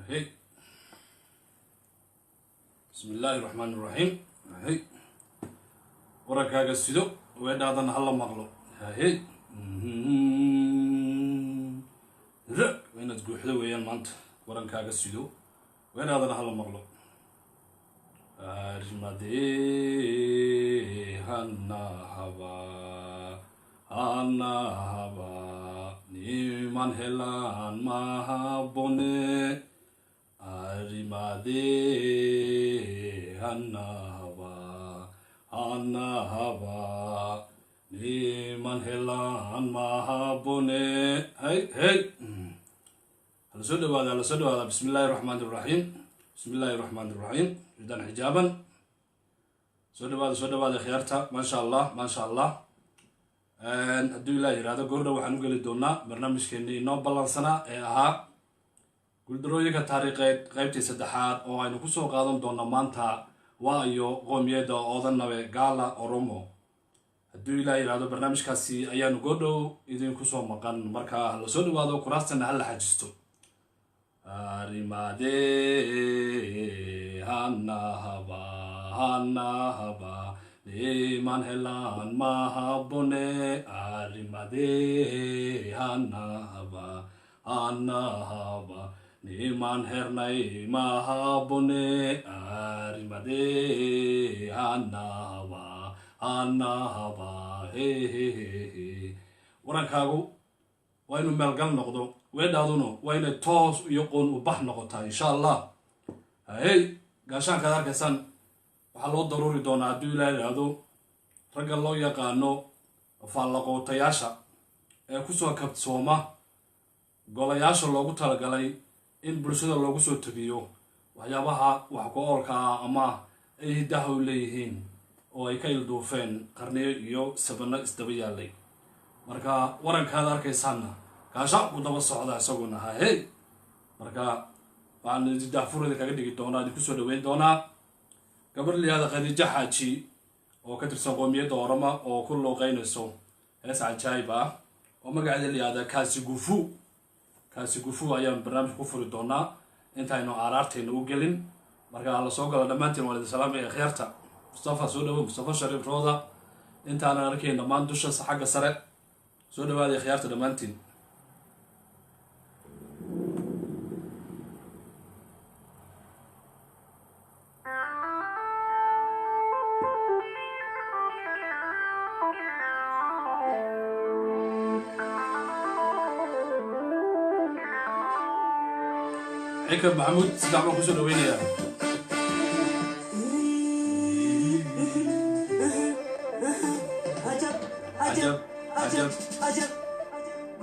هي بسم الله الرحمن الرحيم. هي وركاga sido weedhaadana hal maqlo. هي inaad guuxdo weeyaan maanta warankaaga sido weedhaadana hal maqlo. armade hanna haba niman helan mahabone. armade hanna haba niman helan mahabone. hey هلا سودة بسم الله الرحمن الرحيم. بسم الله الرحمن الرحيم. جدا حجابا سودة بعد خيارتها ما شاء الله ما شاء الله. هدو الله هذا قرده وحنو قلت دونا برنامج كني إنه بلانسنا ها قلت رويك التاريخ قيبتي سدحات أو إنه كسو قادم دونا مانتا وايو قومية دا أوضنا وقالا أورومو. هدو الله هذا برنامج كاسي أيانو قردو إذن كسو مقان مركا هلا سودة بعد كراستنا هلا حجستو. armade hanna haba niman helan mahabone. armade hanna haba niman hernai mahabone. armade hanna haba he warankaagu waa inuu meelgal noqdo weedhaaduna waa inay toos iyo qoon u bax noqotaa insha allah. hey gaashaankaad arkaysaan waxaa loo daruuri doonaa hadduu ilaa idhaahdo ragga loo yaqaano faallaqootayaasha ee kusoo kabsooma golayaasha loogu talagalay in bulshada loogu soo tabiyo waxyaabaha wax ku oolka ah ama ay hiddaha u leeyihiin oo ay ka ilduufeen qarniyo iyo sabano isdaba yaallay. marka warankaad arkaysaanna gaashaan ku daba socda isaguna hey marka waxaan daafurada kaga dhigi doonaa idinku soo dhaweyn doonaa gabar liyaada Khadiija Xaaji oo ka tirsan qoomiyadda Oroma oo ku looqeynayso hees cajaayib ah oo magaceeda liyaada kaasi gufu ayaan barnaamij ku furi doonaa intaynu aaraarteena u gelin. marka la soo galo dhammaantiin waalid salaam ee khayarta Mustafa soo dhawo Mustafa Sharif Rooda intaan arkay dhammaan dusha xagga sare soo dhawaada khayarta dhammaantiin. حكم محمود سدع ما كسر وين يا عجب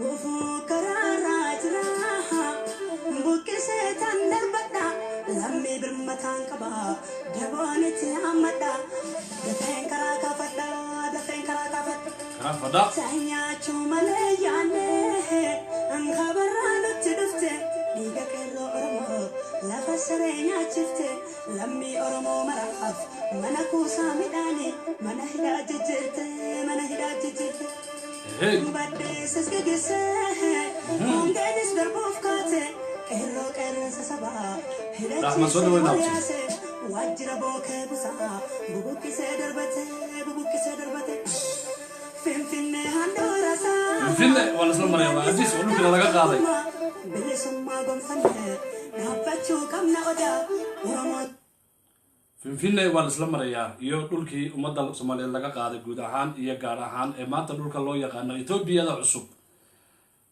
غفو قرارات راحة بوكسة تندربتا لمي برمتان كبا دبونتي عمدا دفين كراكا فدا سانيا چومالي ياني انخبرانو تدفته ديگا كيرو أرمو لفسرينيا چفته لمي أرمو مرحف منكو سامداني منهدا ججرته بدي سسكجسه مونجدس بربوفكاته كيرو كيرنس سبا رحمة صدق ونابتي واجرا بوكي بسا ببوكي سيدربته فين هندورسا فين ولا سلام مريم أديس أقول كذا لقى قاضي بلسما قمصنه نابتشو كم نقدا ورمات finfinay waa isla marayaa iyo dhulkii ummadda Soomaaliyeed laga qaaday guud ahaan iyo gaar ahaan ee maanta dhulka loo yaqaan Itoobiya cusub.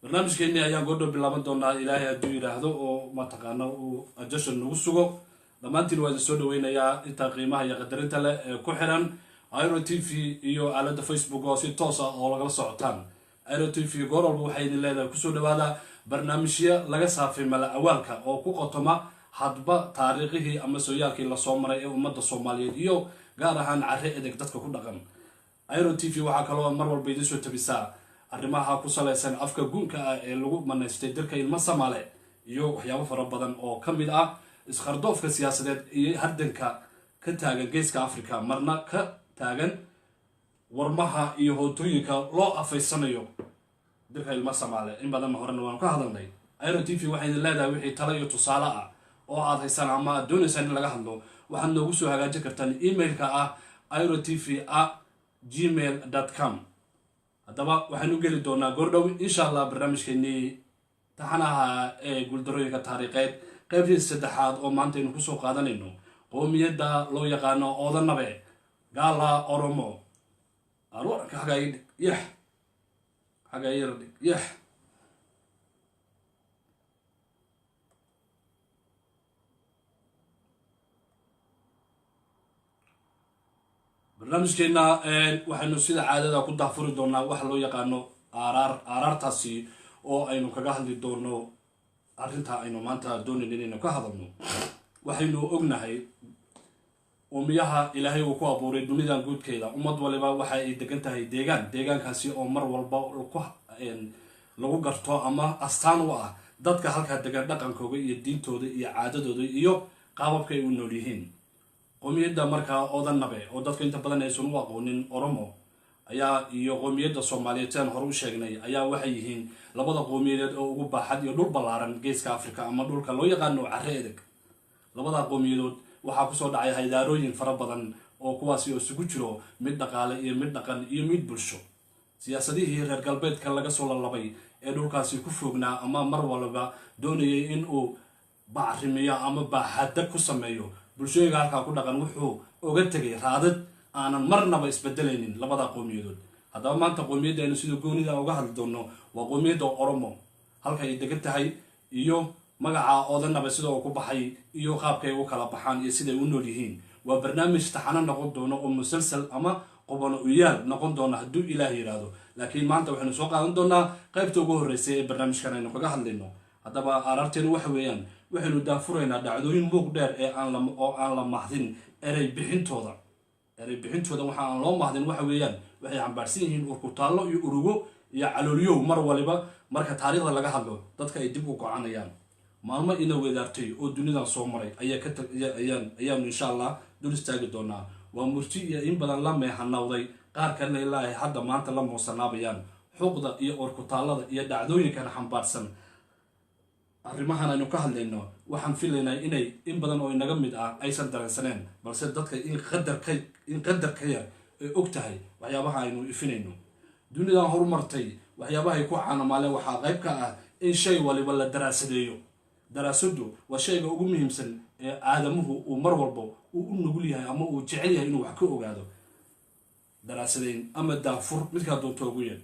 barnaamijkeeni ayaan go'do bilaaban doonaa ilaahay hadduu yiraahdo oo ma taqaano uu ajashan nagu sugo. dhammaantiin waa soo dhaweynayaa inta qiimaha iyo qadarinta leh ee ku xiran Airo TV iyo aalada Facebook oo si toos ah oo laga socotaan. Airo TV goor walba waxay idin leedahay ku soo dhawaada barnaamijyo laga saafay mala awaalka oo ku qotoma hadba taariikhii ama sooyaalkii la soo maray ee ummadda Soomaaliyeed iyo gaar ahaan carre edeg dadka ku dhaqan. Airo TV waxa kale oo mar walba idin soo tabisaa arrimaha ku saleysan afka guunka ah ee lagu manaystay dalka ilma Soomaali iyo waxyaabo fara badan oo kamid ah isqardoofka siyaasadeed iyo hardanka ka taagan geeska Afrika marna ka taagan warmaha iyo hootooyinka loo afaysanayo dalka ilma Soomaali in badan horena waan ka hadalnay. Airo TV waxay leedahay wixii talo iyo tusaale ah oo aad haysaan ama aad doonaysaan in laga hadlo waxaad noogu soo hagaajin kartaan emailka ah irotv@gmail.com. haddaba waxaynu geli doonaa goordhow insha allah barnaamijkeenii taxanaha ee guuldarooyinka taariikheed qaybtii saddexaad oo maanta aynu kusoo qaadanayno qoomiyadda loo yaqaano oodanabe gaala oromo. barnaamijkeena waxaynu sida caadada ku daafuri doonaa waxa loo yaqaano aaraartaasi oo aynu kaga hadli doono arrinta aynu maanta doonayn inaynu ka hadalno. waxaynu ognahay uumiyaha ilaahay uu ku abuuray dunidan guudkeeda ummad waliba waxa ay degan tahay deegaankaasi oo mar walba lagu garto ama astaan u ah dadka halkaa degan dhaqankooda iyo diintooda iyo caadadooda iyo qaababka ay u nool yihiin. qoomiyadda markaa oodanabe oo dadka inta badan aysan u aqoonin oromo ayaa iyo qoomiyadda soomaaliyeed siaan hore u sheegnay ayaa waxay yihiin labada qoomiyadeed oo ugu baaxad iyo dhul ballaaran geeska africa ama dhulka loo yaqaano carre edeg. labada qoomiyadood waxaa kusoo dhacay haydaarooyin fara badan oo kuwaasi oo isugu jiro mid dhaqaale iyo mid dhaqan iyo mid bulsho. siyaasadihii reer galbeedka laga soo lalabay ee dhulkaasi ku foognaa ama mar walba doonayay in uu bacrimiyo ama baaxadda ku sameeyo bulshooyinka halkaa ku dhaqan wuxuu oga tegay raadad aanan marnaba isbedelaynin labada qoomiyadood. haddaba maanta qoomiyadda aynu sida goonida uga hadli doono waa qoomiyadda oromo, halka ay degan tahay iyo magaca oodanabe sida uu ku baxay iyo qaabka ay u kala baxaan iyo siday u nool yihiin. waa barnaamij taxano noqon doono oo musalsal ama qobano uyaal noqon doona hadduu ilaah yidhaahdo. laakiin maanta waxaynu soo qaadan doonaa qaybta ugu horreysay ee barnaamijkan aynu kaga hadlayno. haddaba aaraarteenu waxa weeyaan waxaynu daafuraynaa dhacdooyin muuq dheer oo aan la mahdin erey bixintooda waxa aan loo mahdin waxa weeyaan waxay xambaarsan yihiin urkutaallo iyo urugo iyo calooliyow mar waliba marka taariikhda laga hadlo dadka ay dib u gocanayaan. maalmo ina weedaartay oo dunidan soo maray ayaanu insha allah dul istaagi doonaa. waa murti iyo in badan la meehanawday qaar kalena ilaahay hadda maanta la muusanaabayaan xuqda iyo urkutaallada iyo dhacdooyinkan xambaarsan. arrimahan aynu ka hadlayno waxaan filaynaa inay in badan oo inaga mid ah aysan dareensaneen, balse dadka in qadarka yar ay og tahay waxyaabaha aynu ifinayno. dunidan horumartay waxyaabaha ay ku caanamaaleen waxaa qayb ka ah in shay waliba la daraasadeeyo. daraasadu waa shayga ugu muhiimsan ee aadamuhu uu mar walba uu u nugul yahay ama uu jecel yahay inuu wax ka ogaado. daraasadayn ama daafur midkaa doonto ugu yeel.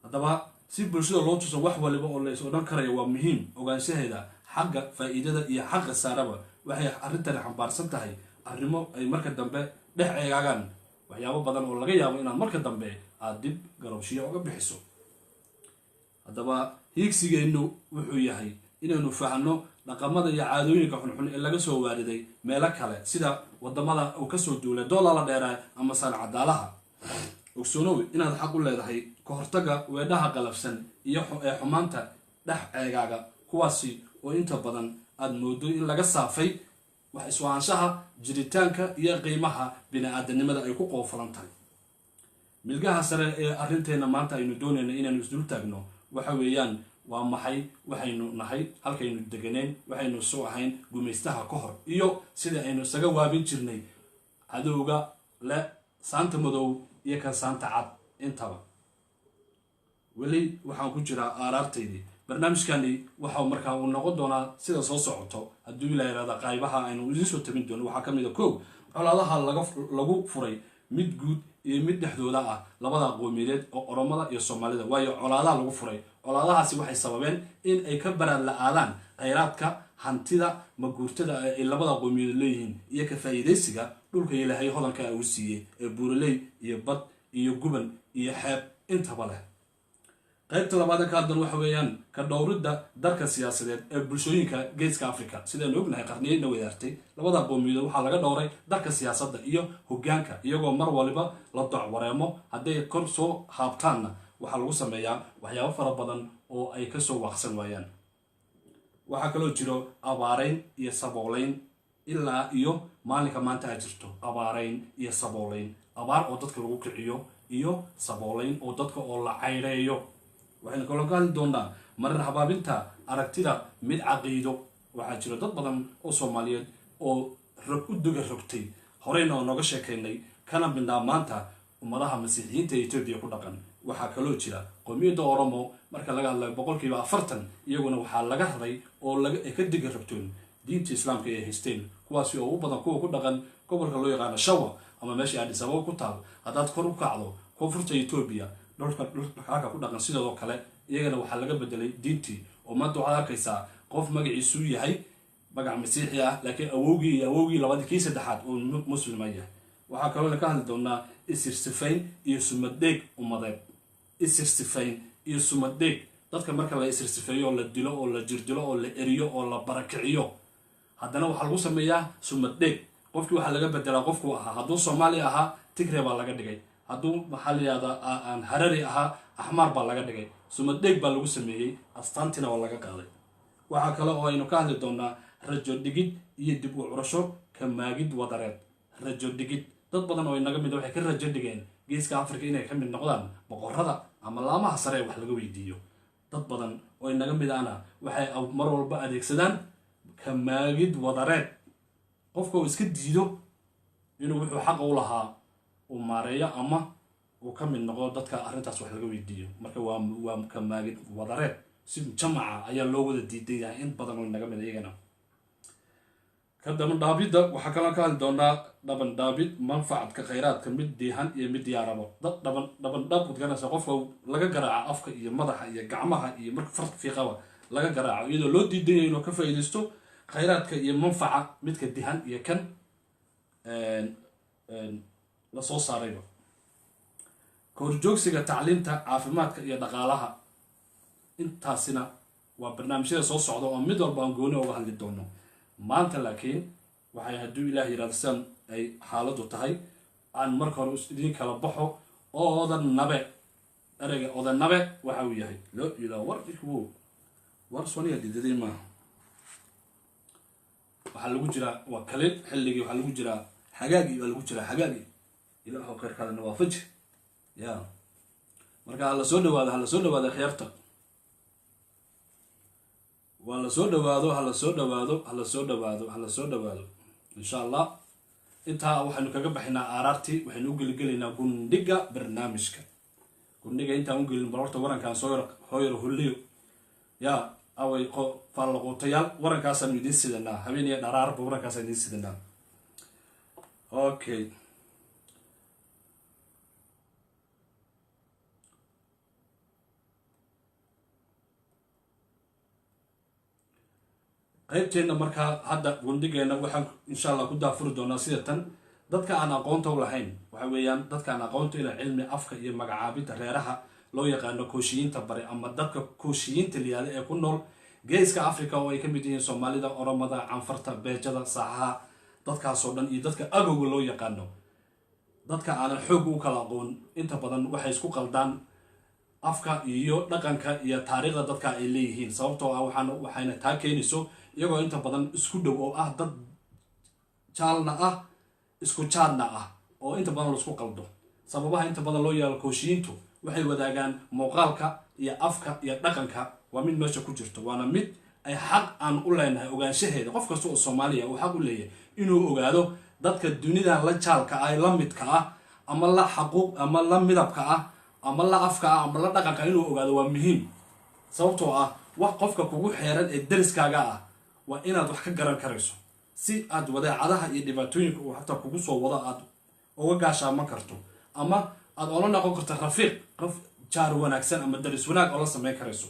haddaba si bulshada loo tuso wax waliba oo la is odhan karayo waa muhiim ogaanshaheeda xagga faa'iidada iyo xagga saaraba waxay arrintani xambaarsan tahay arrimo ay marka dambe dhex eegaagaan waxyaabo badan oo laga yaabo inaad marka dambe aad dib garowshiya uga bixiso. haddaba hiigsigeennu wuxuu yahay inaynu fahanno dhaqamada iyo caadooyinka xunxun ee laga soo waariday meelo kale sida wadamada uu kasoo duulay doolala dheeraa ama saancadaalaha. ogsoonow inaad xaq u leedahay ka hortaga weedhaha qalafsan iyo ee xumaanta dhex ceegaaga kuwaasi oo inta badan aad moodo in laga saafay wax iswaanshaha jiritaanka iyo qiimaha bini-aadanimada ay ku qoofalan tahay. milgaha sare ee arrinteena maanta aynu doonayna inaynu isdul taagno waxa weeyaan waa maxay waxaynu nahay, halkaynu deganeen, waxaynu soo ahayn gumaystaha ka hor iyo sida aynu isaga waabin jirnay cadowga le saanta madow iyo kan saanta cad intaba. weli waxaan ku jiraa aaraartaydii. barnaamijkani waxa markaa uu noqon doonaa sida soo socoto hadduu la yidhahda qaybaha aynu idiin soo tabin doono. waxaa ka mid a kow colaadaha lagu furay mid guud iyo mid dhexdooda ah labada qoomiyadeed oo oromada iyo soomaalida. waayo colaadaha lagu furay colaadahaasi waxay sababeen in ay ka baraad la-aadaan khayraadka hantida maguurtada ay labada qoomiyadeed leeyihiin iyo ka faa'iidaysiga dhulka ilaahay hodanka uu siiyey ee buuraley iyo bad iyo guban iyo xeeb intaba leh. qaybta labaad ka haddan waxa weeyaan ka dhowridda darka siyaasadeed ee bulshooyinka geeska africa. sidaynu ognahay qarniyeyna wedaartay labada qoomiyadood waxaa laga dhowray darka siyaasadda iyo hoggaanka iyagoo mar waliba la docwareemo hadday kor soo haabtaanna waxaa lagu sameeyaa waxyaabo fara badan oo ay kasoo waaqsan waayaan. waxaa kaloo jiro abaarayn iyo saboolayn ilaa iyo maalinka maanta a jirto abaarayn iyo saboolayn. abaar oo dadka lagu kiciyo iyo saboolayn oo dadka oo la cayreeyo. waxaynu kaloo ka hadli doonaa marar habaabinta aragtida mid caqiido waxaa jira dad badan oo soomaaliyeed oo u duga rogtay horeyna oo nooga sheekaynay kana midnaa maanta ummadaha masiixiyiinta ee etoobiya ku dhaqan. waxaa kaloo jira qowmiyadda oromo marka laga hadlayo 40% iyaguna waxaa laga raray oo ay ka diga rogtoon diinta islaamka ay haysteen, kuwaasi oo u badan kuwa ku dhaqan gobolka loo yaqaano shawa ama meesha Addis Ababa ku taal. haddaad kor u kacdo koonfurta etoobiya dhulka ku dhaqan sidoo kale iyagana waxaa laga bedelay diintii, oo maanta waxaad arkaysaa qof magaciisu yahay magac masiixi ah laakiin awowgii labadii kii saddexaad oo muslima yahay. waxaa kaloo ka hadli doonaa isirsifayn iyo sumadheeg ummadeed. isirsifayn iyo sumadheeg, dadka marka la isirsifeeyo oo la dilo oo la jirdilo oo la eriyo oo la barakiciyo, haddana waxaa lagu sameeyaa sumadheeg. qofkii waxaa laga bedelaa qofkuu ahaa. hadduu soomaali ahaa tigre baa laga dhigay, hadduu maxaa la yihahdaa aan harari ahaa axmaar baa laga dhigay. sumadheeg baa lagu sameeyey, astaantina waa laga qaaday. waxaa kale oo aynu ka hadli doonaa rajo dhigid iyo dib u curasho ka maagid wadareed. rajo dhigid, dad badan oo inaga mid waxay ka rajo dhigeen geeska afrika inay ka mid noqdaan boqorada ama laamaha sare ee wax laga weydiiyo. dad badan oo inaga mid ahna waxay mar walba adeegsadaan ka maagid wadareed. qofka uu iska diido inuu wuxuu xaq u lahaa uu maareeyo ama uu ka mid noqdo dadka arrintaas wax laga weydiiyo. marka waa ka maagid wadareed si jamaca ayaa loo wada diidan yahay in badan oo inaga mid iyagana. ka dabandhaabidda waxaa kaloo ka hadli doonaa dhabandhaabid manfacadka khayraadka mid diihan iyo mid diyaarabo. dhabandhaab udganaysa qofka laga garaaco afka iyo madaxa iyo gacmaha iyo marka farq fiiqaba laga garaaco iyadoo loo diidanya inuu ka faa'iidaysto khayraadka iyo manfaca midka dihan iyo kan la soo saarayba. kahorjoogsiga tacliinta caafimaadka iyo dhaqaalaha, intaasina waa barnaamijyada soo socda oo mid walba aan gooni uga hadli doono maanta. laakiin waxay hadduu ilaah yidhahdo sidan ay xaaladdu tahay aan marka hore idin kala baxo. oodanabe, ereyga odanabe waxa uu yahay loo ilaa war soniya didaday maaha. waxaa lagu jiraa waa kalin xilligii, waxaa lagu jiraa xagaagii, waa lagu jiraa xagaagii. ilaahu khayrkaadana waa faji ya. marka hala soo dhawaado khiyaarta, waa la soo dhawaado insha allah. intaa waxaynu kaga baxaynaa aaraartii, waxaynu u geligelaynaa gundhiga barnaamijka. gundhiga intaan u gelin bal horta warankaan soo hooyar hulliyo yaa away faallaqootayaal, warankaasaan idiin sidanaa habeen iyo dharaarba warankaasaan idiin sidanaa. okay, qaybteenna markaa hadda gundhigeena waxaan insha allah ku daafuri doonaa sida tan. dadka aan aqoonta u lahayn waxa weeyaan dadka aan aqoonta ila cilmi afka iyo magacaabidda reeraha loo yaqaano kooshiyiinta bare ama dadka kooshiyiinta liyada ee ku nool geeska africa oo ay ka mid yihiin soomaalida, oromada, canfarta, beejada, saaxaha, dadkaasoo dhan iyo dadka agowga loo yaqaano. dadka aanan xoog u kala aqoon inta badan waxay isku qaldaan afka iyo dhaqanka iyo taariikhda dadka ay leeyihiin, sababtoo ah waxayna taa keenayso iyagoo inta badan isku dhow oo ah dad jaalna ah isku jaadna ah oo inta badan laisku qaldo. sababaha inta badan loo yaalo kooshiyiintu waxay wadaagaan muuqaalka iyo afka iyo dhaqanka, waa mid meesha ku jirto, waana mid ay xaq aan u leenahay ogaanshaheeda. qof kasta oo soomaaliya uu xaq u leeyahay inuu ogaado dadka dunidan la jaalka ah, la midka ah, ama la xaquuq ama la midabka ah, ama la afka ah, ama la dhaqanka inuu ogaado waa muhiim. sababtoo ah wax qofka kugu xeeran ee dariskaaga ah waa inaad wax ka garan karayso, si aad wadaacadaha iyo dhibaatooyinka uu xataa kugu soo wado aad uga gaashaaman karto, ama aad oola noqon karto rafiiq, qof jaar wanaagsan ama daris wanaag oo la samayn karayso.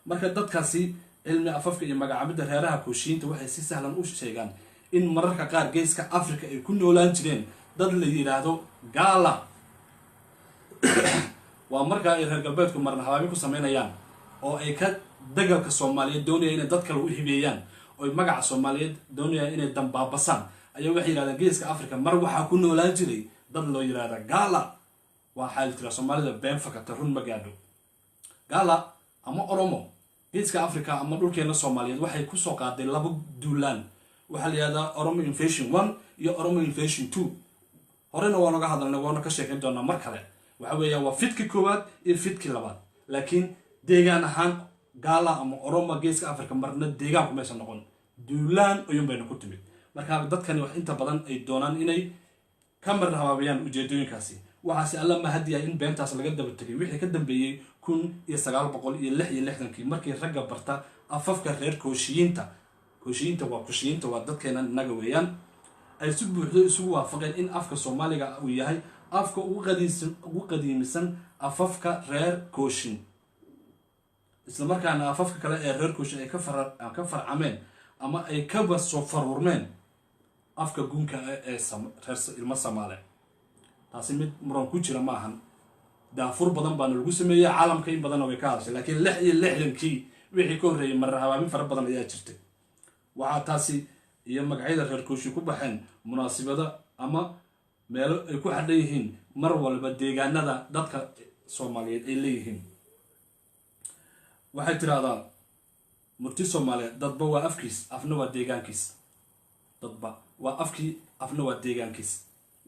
marka dadkaasi cilmi afafka iyo magacaabidda reeraha kooshiyiinta waxay si sahlan u sheegaan in mararka qaar geeska africa ay ku noolaan jireen dad la yidhaahdo gaala. waa markaa ay reer galbeedku marna habaabi ku samaynayaan oo ay ka dagalka soomaaliyeed doonayaan inay dad kale u hibeeyaan, oo magaca soomaaliyeed doonayaan inay dambaabasaan, ayaa waxay yidhahdaan geeska africa mar waxaa ku noolaan jiray dad loo yidhaahda gaala. waxaa la tiraa soomaalida been fakata run ma gaadho. gaala ama oromo geeska africa ama dhulkeena soomaaliyeed waxay kusoo qaaday laba duulaan. waxaa la yihahdaa oromo invasion 1 iyo oromo invasion 2. horena waanaga hadalnay, waana ka sheekayn doonaa mar kale. waxa weeyaan waa fidkii koowaad iyo fidkii labaad, laakiin deegaan ahaan gaala ama oromo geeska africa marna deegaanku maysan noqon, duulaan ayuun bayna ku timid marka dadkani wax inta badan ay doonaan inay ka marna habaabayaan ujeedooyinkaasi waxaase alla mahadiya in beentaas laga daba tegay wixii ka dambeeyey 1966 markii ragga barta afafka reer kooshiyiinta waa dadkeena naga weeyaan ay si buuxdo isugu waafaqeen in afka Soomaaliga uu yahay afka ugu qadiimisan afafka reer kooshin isla markaana afafka kale ee reer kooshin ay ka farcameen ama ay ka soo farurmeen afka gunka ee reer ilma Soomaali taasi mid muran ku jira ma ahan daafur badan baan lagu sameeyay caalamka in badan oo ka hadashay laakiin 66kii wixii ka horeeyay mar habaabin fara badan ayaa jirtay waxa taasi iyo magacyada reer kooshin ku baxeen munaasabada ama meelo ay ku xadhan yihiin mar walba deegaanada dadka Soomaaliyeed ay leeyihiin waxay tiraahdaa murti Soomaaliyeed dadba waa afkiis afna waa deegaankiis dadba waa afkii afna waa deegaankiis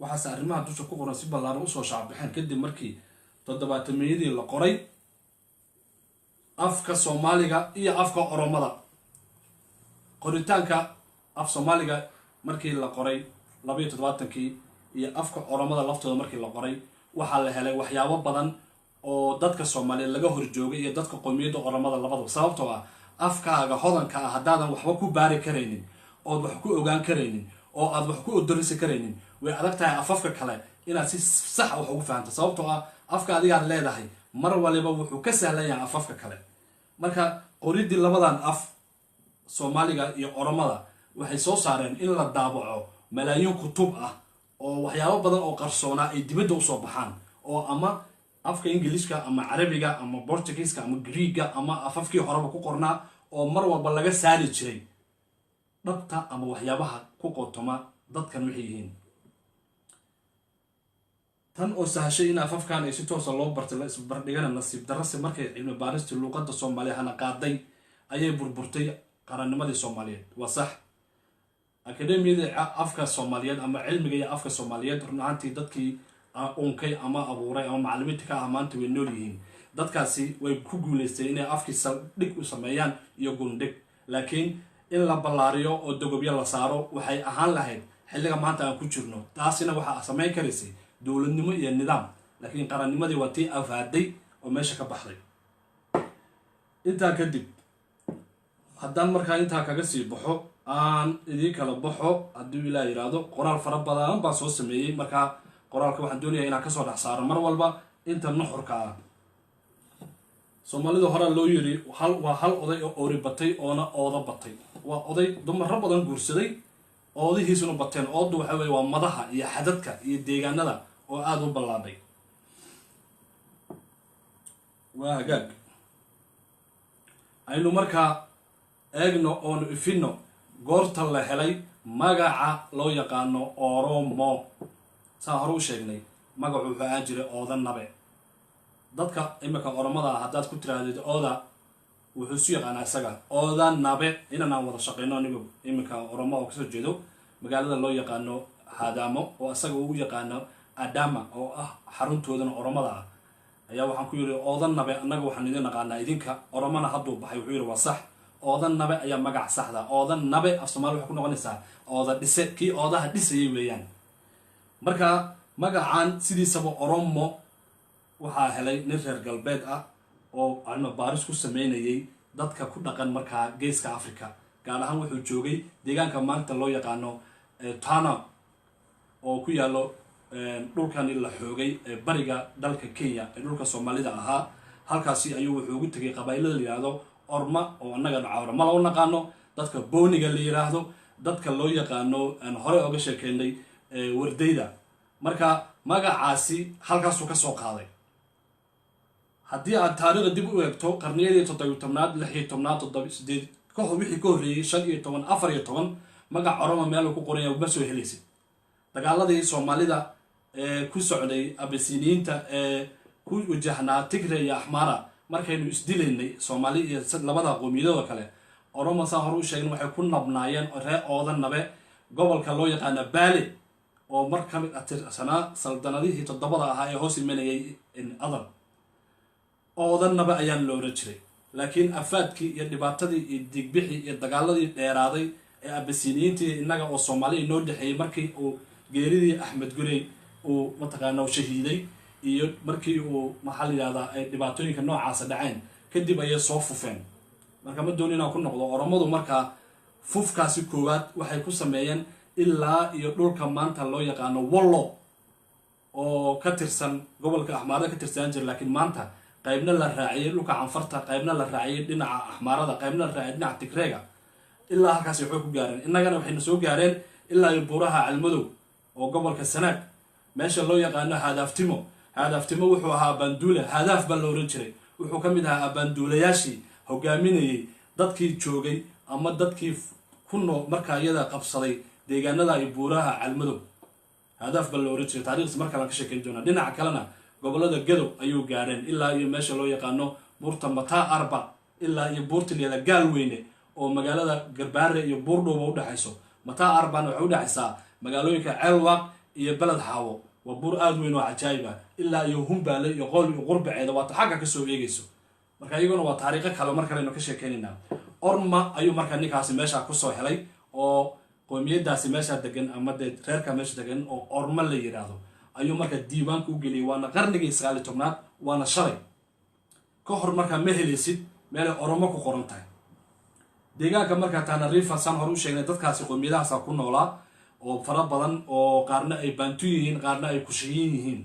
waxaas arrimaha dusha ku qoran si ballaaran u soo shacbixeen kadib markii 70meeyadii la qoray afka Soomaaliga iyo afka Oromada qoritaanka af Soomaaliga markii la qoray 72kii iyo afka Oromada laftooda markii la qoray waxa la helay waxyaabo badan oo dadka Soomaaliyeed laga horjoogay iyo dadka qoomiyadda Oromada labadaba sababtoo ah afkaaga hodanka ah hadaadan waxba ku baari kareynin oo wax ku ogaan kareynin oo aad wax ku odorisi kareynin way adag tahay afafka kale inaad si sax wax ugu fahanto sababtoo ah afka adiga leedahay mar waliba wuxuu ka sahlan yahay afafka kale marka qoridii labadan af Soomaaliga iyo Oromada waxay soo saareen in la daabaco malaayiin kutub ah oo waxyaabo badan oo qarsoona ay dibadda u soo baxaan oo ama afka Ingiriiska ama Carabiga ama Portugiiska ama Greega ama afafkii horeba ku qornaa oo mar walba laga saari jiray dhabta ama waxyaabaha ku qotoma dadkan waxay yihiin tan oo sahashay in afafkan ay si toos ah loo bartay la isbardhigana nasiib darrasi markay cilmi baarista luqadda Soomaaliyeed qaaday ayay burburtay qarannimadii Soomaaliyeed waa sax akademiyada afka Soomaaliyeed ama cilmiga iyo afka Soomaaliyeed runaantii dadkii unkay ama abuuray ama macallimiinta ka amaanta way nool yihiin dadkaasi way ku guuleysteen inay afkiisa dhig u sameeyaan iyo gundhig laakiin in la ballaariyo oo dogobyo la saaro waxay ahaan lahayd xilliga maanta aan ku jirno taasina waxa sameyn karaysay dowladnimo iyo nidaam laakiin qarannimadii waa tii afaaday oo meesha ka baxday intaa kadib haddaan markaa intaa kaga sii baxo aan idin kala baxo haddii ilaa yiraahdo qoraal fara badan baan soo sameeyay markaa qoraalka waxaan doonayaa inaan kasoo dhex saaro mar walba inta nuxurka ah Soomaalidu hore loo yiri waa hal oday oo oori batay oona ooda batay waa oday dumar badan guursaday oodihiisuna bateen oodu waxa weeye waa madaxa iyo xadadka iyo deegaanada oo aad u ballaaday waa hagaag aynu markaa eegno oonu ifino goorta la helay magaca loo yaqaano Oromo saa hore u sheegnay magacu wuxuu ahaan jiray ooda nabe dadka imika Oromada haddaad ku tiraahdo ooda wuxuu si yaqaan isaga ooda nabe inaan wada shaqeyno anigu imika Oromo oo kasoo jeedo magaalada loo yaqaano Hadamo oo isaga uu yaqaano Adama oo ah xaruntoodana Oromada ayaa waxaan ku yiri ooda nabe anaga waxaan idin naqaanaa idinka Oromana hadduu baxay wuxuu yiri waa sax ooda nabe ayaa magac saxda ooda nabe af Soomaali waxa ku noqonaysaa ooda dhise kii oodaha dhisay weeyaan marka magacan sidiisaba Oromo waxaa helay nin reer galbeed ah oo cilmi baaris ku sameynayay dadka ku dhaqan markaa geeska Afrika gaar ahaan wuxuu joogay deegaanka maanta loo yaqaano Tana oo ku yaalo dhulkan la xoogay bariga dalka Kenya ee dhulka Soomaalida ahaa halkaasi ayuu wuxuu ugu tagay qabaylada la yiraahdo Orma oo anaga Orma loo naqaano dadka Booniga la yiraahdo dadka loo yaqaano aan hore uga sheekeynay wardayda marka magacaasi halkaas uu ka soo qaaday haddii aad taariikhda dib u eegto qarniyadii 17aad 16aad 17 ka hor wixii ka horeeyay 15 14 magac Oromo meel ku qoran yahay ma soo heleysay dagaaladii Soomaalida ku socday Abyssiniyiinta ku wajahnaa Tigray iyo Axmara markaynu isdilaynay Soomaali iyo labada qowmiyadooda kale Oromo saa hore u sheegay waxay ku nabnaayeen reer ooda nabe gobolka loo yaqaan Baale oo marka mid atirsanaa saldanadihii 7 ahaa ee hoos imanayay in adal ooda nabe ayaan loo jiray laakiin afaadkii iyo dhibaatadii iyo digbixii iyo dagaaladii dheeraaday ee abasiniintii innaga oo soomaali inoo dhexeeyey markii uu geeridii axmed gurey uu mataqaana shahiiday iyo markii uu maxaa la yidhahdaa ay dhibaatooyinka noocaasa dhaceen kadib ayay soo fufeen marka ma dooni inaan ku noqdo oromadu markaa fufkaasi koowaad waxay ku sameeyeen ilaa iyo dhulka maanta loo yaqaano wallo oo ka tirsan gobolka axmaarada ka tirsanaan jira laakiin maanta qaybna la raaciyey dhulka canfarta qaybna la raaciyey dhinaca axmaarada qaybna la raaciyey dhinaca tigreega ilaa halkaasi waxay ku gaareen innagana waxayna soo gaareen ilaa iyo buuraha calmadow oo gobolka sanaag meesha loo yaqaano haadaaftimo haadaaftimo wuxuu ahaa abanduule haadaaf baa la oran jiray wuxuu ka mid ahaa abanduulayaashii hogaaminayay dadkii joogay ama dadkii ku nool markaa iyada qabsaday deegaanada iyo buuraha calmadow haadaaf baa la oran jiray taariikhdiis marka laan ka sheekeyn doonaa dhinaca kalena gobolada gadow ayuu gaareen ilaa iyo meesha loo yaqaano buurta mataa arba ilaa iyo buurta liyada gaalweyne oo magaalada garbaare iyo buurdhowba udhexayso mataa arbana waxay udhexaysaa magaalooyinka ceelwaaq iyo beled xaawo waa buur aada weyn oo cajaayib ah ilaa iyo humbaale iyo qool iyo qurbaceeda waata xagga kasoo eegayso marka iyaguna waa taariikho kale mar kaleynu ka sheekeynaynaa orma ayuu marka ninkaasi meesha kusoo helay oo qoomiyadaasi meesha degan ama dee reerka meesha degan oo orma la yidhaahdo ayuu marka diiwaanka u geliyay waana qarnigii 19aad waana shalay ka hor markaa ma helaysid meelay oromo ku qoran tahay deegaanka markaa Tanarifa san hor u sheegnay dadkaasi qoomiyadahaas ku noolaa oo fara badan oo qaarna ay bantu yihiin qaarna ay kushiyin yihiin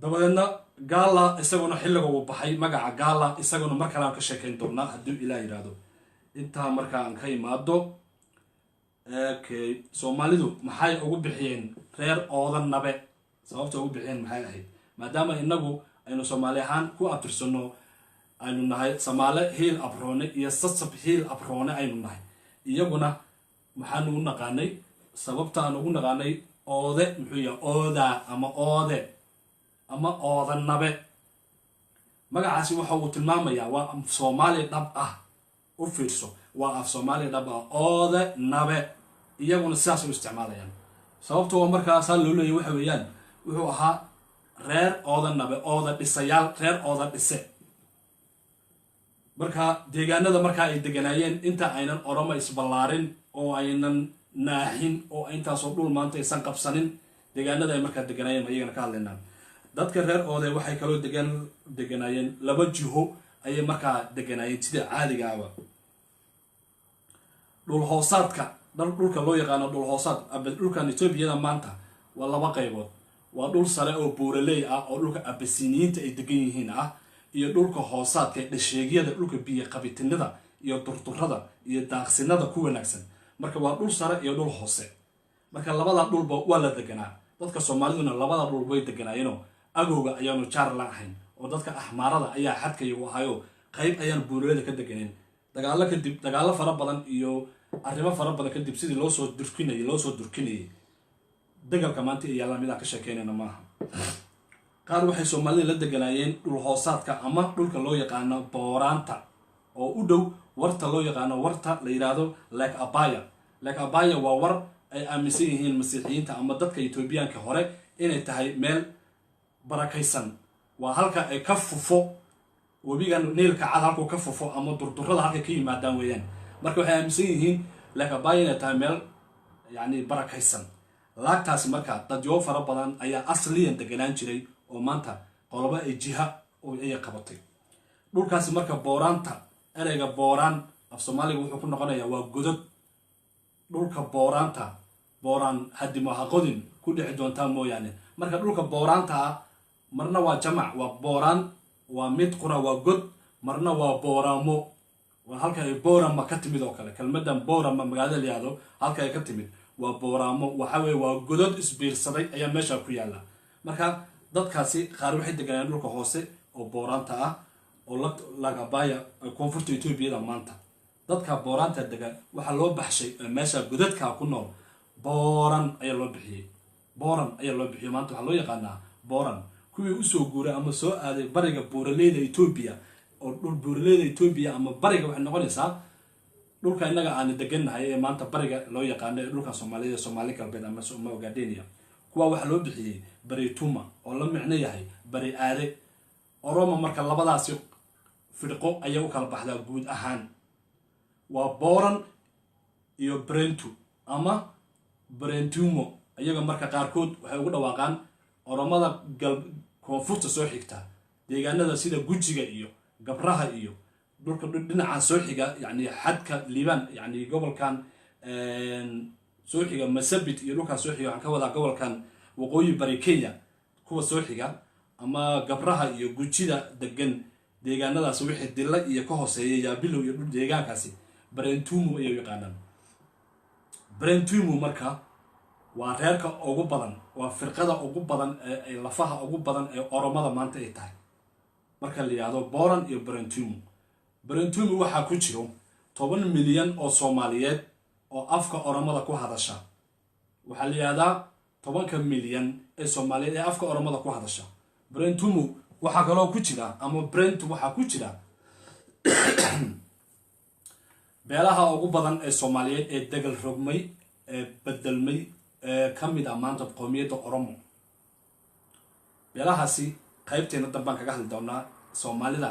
dabadeedna gaala isaguna xilliga uu baxay magaca gaala isaguna mar kale aan ka sheekeyn doonaa haddii ilaa yiraahdo intaa markaa aan ka imaado okay Soomaalidu maxay ugu bixiyeen reer oodan nabe sababta ugu bixiyeen maxay ahayd maadaama inagu aynu Soomaali ahaan ku abtirsano aynu nahay Soomaali heel abroone iyo sasab heel abroone aynu nahay iyaguna maxaan u naqaanay sababta aan ugu naqaanay oode muxuu yahay ooda ama oode ama oodan nabe magacaasi waxa uu tilmaamayaa waa af Soomaali dhab ah u fiirso waa af Soomaali dhab ah oode nabe iyaguna sidaas u isticmaalayaan sababtoo waa markaas loo leeyahay waxa weeyaan wuxuu ahaa reer oodan nabe ooda dhisayaal reer ooda dhise marka deegaanada marka ay deganaayeen inta aynan oromo isballaarin oo aynan naaxin oo intaas oo dhul maanta aysan qabsanin deegaanada ay marka deganaayeen ayagana ka hadlaynaa dadka reer oode waxay kaloo deganaayeen laba jiho ayay markaa deganaayeen sida caadiga ah dhul hoosaadka dhulka loo yaqaano dhul hoosaad dhulkan Ethiopia maanta waa laba qaybood waa dhul sare oo buuraley ah oo dhulka abasiniinta ay degan yihiin ah iyo dhulka hoosaadka dhasheegyada dhulka biyo qabitinada iyo durturada iyo daaqsinada ku wanaagsan marka waa dhul sare iyo dhul hoose marka labada dhulba waa la deganaa dadka Soomaaliduna labada dhul way deganaayeen agowga ayaanu jaar la ahayn oo dadka ahmaarada ayaa xadkay u ahayo qayb ayaan buuraleyda ka deganeen dagaalo fara badan iyo arrimo fara badan kadib sidii loo soo durkinayay dagaalka maanta iyo la mid ah ka sheekeynayna maaha qaar waxay Soomaalida la deganaayeen dhul hoosaadka ama dhulka loo yaqaano booranta oo u dhow warta loo yaqaano warta la yiraahdo Lake Abaya waa war ay aaminsan yihiin masiixiyiinta ama dadka Etoobiyaanka hore inay tahay meel barakaysan waa halka ay ka fufo wabigan Niilka cad halka ka fufo ama durdurada halka ka yimaadaan weeyaan marka waxay aaminsan yihiin Lake Abaya inay tahay meel yani barakaysan laagtaasi marka dadyo fara badan ayaa asliyan deganaan jiray oo maanta qoloba ay jiha oo ay qabatay dhulkaasi marka booranta ereyga booraan af Soomaaliga wuxuu ku noqonayaa waa godod dhulka booranta booraan hadimo haqodin ku dhici doontaa mooyaane marka dhulka booranta marna waa jamac waa booraan waa mid qura waa god marna waa booramo waa halka ay boorama ka timid oo kale kelmadan boorama magaalada la yiraahdo halka ay ka timid waa booramo waxa weeye waa godod isbiirsaday ayaa meesha ku yaala marka dadkaasi qaar waxay deganayeen dhulka hoose oo booranta ah oo Lake Abaya koonfurta Ethiopia maanta dadka booranta degan waxa loo baxshay meesha godadka ku nool booran ayaa loo bixiyay maanta waxa loo yaqaanaa booran kuwii u soo guuray ama soo aaday bariga buuraleyda Ethiopia oo dhul buuraleyda Ethiopia ama bariga waxay noqonaysaa dhulka inaga aan deganahay ee maanta bariga loo yaqaan dhulka Soomaaliya Soomaali galbeed ama Ogaadeniya kuwa waxa loo bixiyay bari tuma oo la micno yahay bari aade oromo marka labadaasi firqo ayaa u kala baxdaa guud ahaan waa boran iyo brentu ama brentumo iyaga marka qaarkood waxay ugu dhawaaqaan oromada koonfurta soo xigta deegaanada sida gujiga iyo gabraha iyo dhulka dhinaca soo xiga yani xadka liban yani gobolkan soo xiga masabit iyo dhulka soo xiga waxaan ka wadaa gobolkan waqooyi bari Kenya kuwa soo xiga ama gabraha iyo gujida degan deegaanadaas wixii dilla iyo ka hooseeya yaabilow iyo dhul deegaankaasi brentumo ay yaqaanaan brentumo marka waa reerka ugu badan waa firqada ugu badan ee lafaha ugu badan ee oromada maanta ay tahay marka la yiraahdo boran iyo brentumo waxa ku jiro 10 milyan oo Soomaaliyeed oo afka oromada ku hadasha waxa la yiraahdaa 10 milyan ee Soomaaliyeed ee afka oromada ku hadasha brentumo waxa kaloo ku jira ama brentu waxa ku jira beelaha ugu badan ee Soomaaliyeed ee dagal rogmay ee bedelmay kamid ah maanta qoomiyadda Oromo beelahaasi qaybteena damban kaga hadli doonaa Soomaalida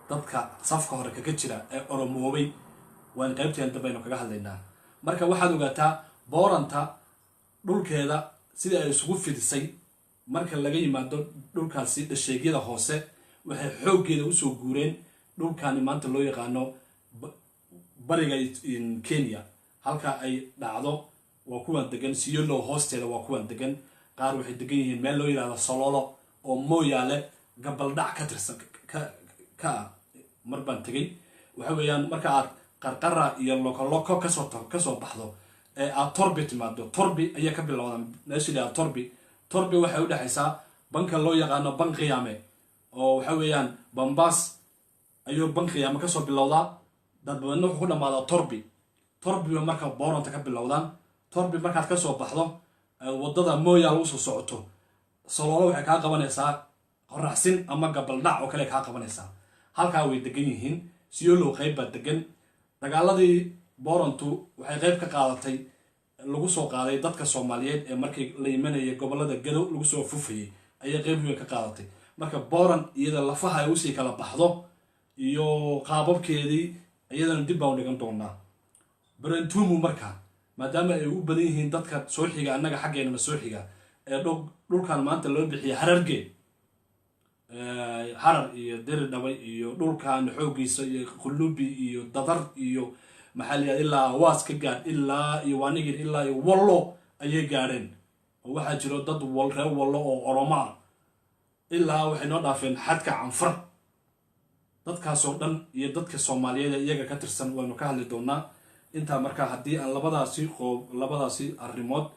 dadka safka hore kaga jira ee Oromoobay waan qaybteena damban kaga hadlaynaa marka waxaad ogaataa booranta dhulkeeda sida ay isugu fidisay marka laga yimaado dhulkaasi dhasheegyada hoose waxay xooggeeda u soo guureen dhulkaani maanta loo yaqaano bariga in Kenya halka ay dhacdo waa kuwan degan Siolo hoosteeda waa kuwan degan qaar waxay degan yihiin meel loo yiraahdo Sololo oo Moyaale gabal dhac ka tirsan ka marban tagay waxa weeyaan marka aad qarqara iyo loko ka soo baxdo ee aad Torbi timaado Torbi ayaa ka bilowdan meeshii Torbi waxay u dhaxaysaa banka loo yaqaano Banqiyame oo waxa weeyaan Bambas ayuu Banqiyame ka soo bilowdaa dad badan wuxuu ku dhamaadaa Torbi marka booranta ka bilowdaan Torbi markaad ka soo baxdo wadada Moyaale u soo socoto Sololo waxay ka qabanaysaa qoraxsin ama gabal dhac oo kale ka qabanaysaa halka way degan yihiin Siolo qayb baa degan dagaaladii boorantu waxay qayb ka qaadatay lagu soo qaaday dadka Soomaaliyeed ee markii la yimaanayay gobolada Gadow lagu soo fufayay ayay qayb weyn ka qaadatay marka booran iyada lafaha ay u sii kala baxdo iyo qaababkeedii iyadana dib baan dhigan doonaa brentumo marka maadaama ay u badan yihiin dadka soo xiga annaga xaggeena soo xiga ee dhulkan maanta loo bixiyo Hararge harar iyo Diridhabe iyo dhulkan xoogiisa iyo Qulubi iyo Dadar iyo maxalliya ilaa waas ka gaad ilaa iyo waanigir ilaa iyo wallo ayay gaareen oo waxa jiro dad wallo oo Oromo ilaa waxay noo dhaafeen xadka Canfar dadkaas oo dhan iyo dadka Soomaaliyeed iyaga ka tirsan waanu ka hadli doonaa inta marka hadii aan labadaasi arrimood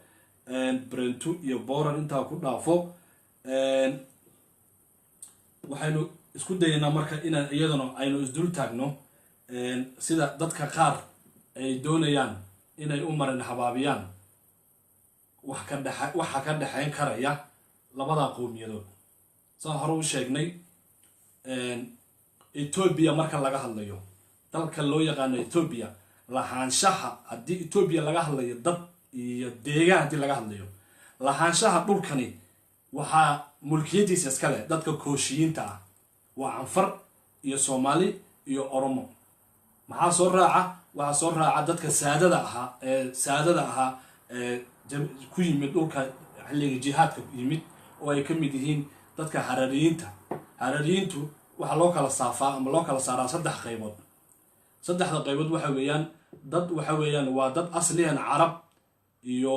brentu iyo boran inta ku dhaafo waxaynu isku daynaa marka inaan iyadana aynu isdul taagno sida dadka qaar ay doonayaan inay u marin habaabiyaan waxa ka dhaxayn karaya labada qowmiyadood saan hore u sheegnay Ethiopia marka laga hadlayo dalka loo yaqaan Ethiopia lahaanshaha haddii Ethiopia laga hadlayo dad iyo deegaan haddii laga hadlayo lahaanshaha dhulkani waxaa mulkiyadiisa iska leh dadka kooshiyiinta ah waa Canfar iyo Soomaali iyo Oromo maxaa soo raaca dadka saadada ahaa ku yimid dhulka xilliga jihaadka yimid oo ay ka mid yihiin dadka Harariyiintu waxa loo kala saafaa ama loo kala saaraa saddex qaybood waxa weeyaan waa dad asliyan Carab iyo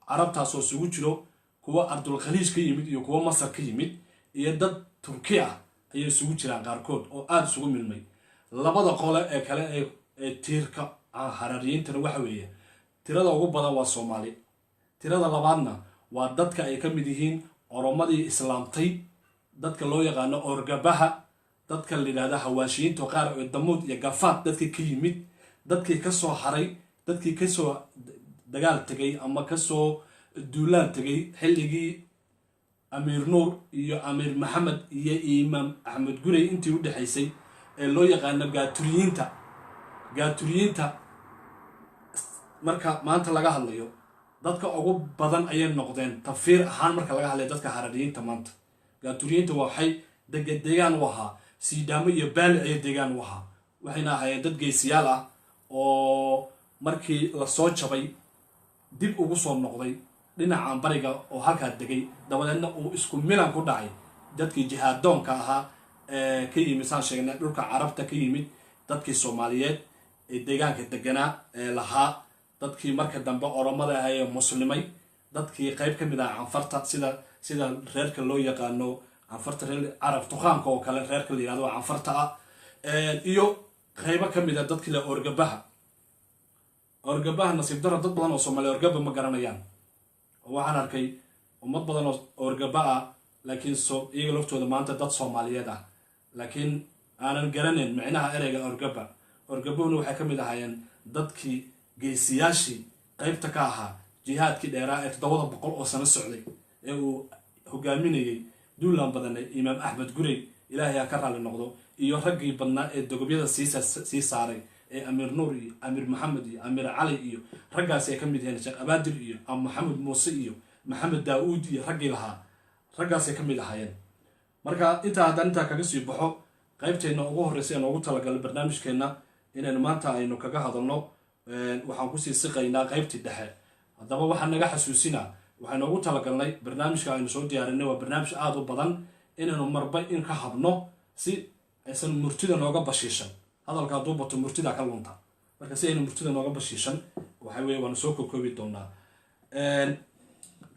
Carabtaas oo isugu jiro kuwa Ardul Khaliij ka yimid iyo kuwa Masar ka yimid iyo dad Turki ah ayay isugu jiraan qaarkood oo aad isugu milmay labada qole ee kale ee tiirka Harariyiintana waxa weeye tirada ugu badan waa Soomaali tirada labaadna waa dadka ay ka mid yihiin Oromadii islaamtay dadka loo yaqaano Orgabaha dadka la yiraahdo Hawaashiyiinta qaar oo Damuud iyo Gafaad dadkii ka yimid dadkii ka soo haray dadkii ka soo dagaal tagay ama ka soo duulaan tagay xilligii Amir Nuur iyo Amir Maxamed iyo Imaam Axmed Gurey intii u dhaxaysay ee loo yaqaano gaaturiyiinta marka maanta laga hadlayo dadka ugu badan ayay noqdeen tafiir ahaan marka laga hadlayo dadka Harariyiinta maanta gaaturiyiinta waxay deegaan u ahaa Sidaamo iyo Baale ay deegaan u ahaa waxayna ahaayeen dad geesiyaal ah oo markii lasoo jabay dib ugu soo noqday dhinacan bariga oo halkaa degay dabadeedna uu isku milan ku dhacay dadkii jihaadoonka ahaa ee ka yimid saan sheegnay dhulka carabta ka yimid dadkii soomaaliyeed ee deegaanka deganaa ee lahaa dadkii marka dambe oromada ahaa ee muslimay dadkii qayb ka mid ah canfarta sida reerka loo yaqaano canfarta reer carab tuqaanka oo kale reerka la yihahdo canfarta ah iyo qaybo ka mid ah dadkii la orgabaha nasiib daro dad badan oo soomaaliya orgaba ma garanayaan oo waxaan arkay ummad badan oo orgaba ah laakiin iyaga laftooda maanta dad soomaaliyeed ah laakiin aanan garanayn micnaha ereyga orgabahuna waxay ka mid ahaayeen dadkii geesiyaashii qaybta ka ahaa jihaadkii dheeraa ee 700 oo sano socday ee uu hogaaminayay duulaan badanay imaam axmed gurey ilaahay ha ka raalli noqdo iyo raggii badnaa ee dogobyada sii saaray ee amiir nuur iyo amiir maxamed iyo amiir cali iyo raggaasi ay ka mid yihiin sheekh abaadir iyo maxamed muuse iyo maxamed daauud iyo raggii lahaa raggaas ay ka mid ahaayeen marka haddaan intaa kaga sii baxo qaybteenna ugu horreysa aan ugu talagalay barnaamijkeenna inaynu maanta aynu kaga hadalno waxaan kusii siqaynaa qaybtii dhexe haddaba waxaan naga xasuusinaa waxaynu ugu talagalnay barnaamijka aynu soo diyaarinay waa barnaamij aada u badan inaynu marba in ka habno si aysan murtida nooga bashiishan hadalka hadduu bato murtida ka lunta marka si aynu murtida nooga bashiishan waxa weye waanu soo kokoobi doonaa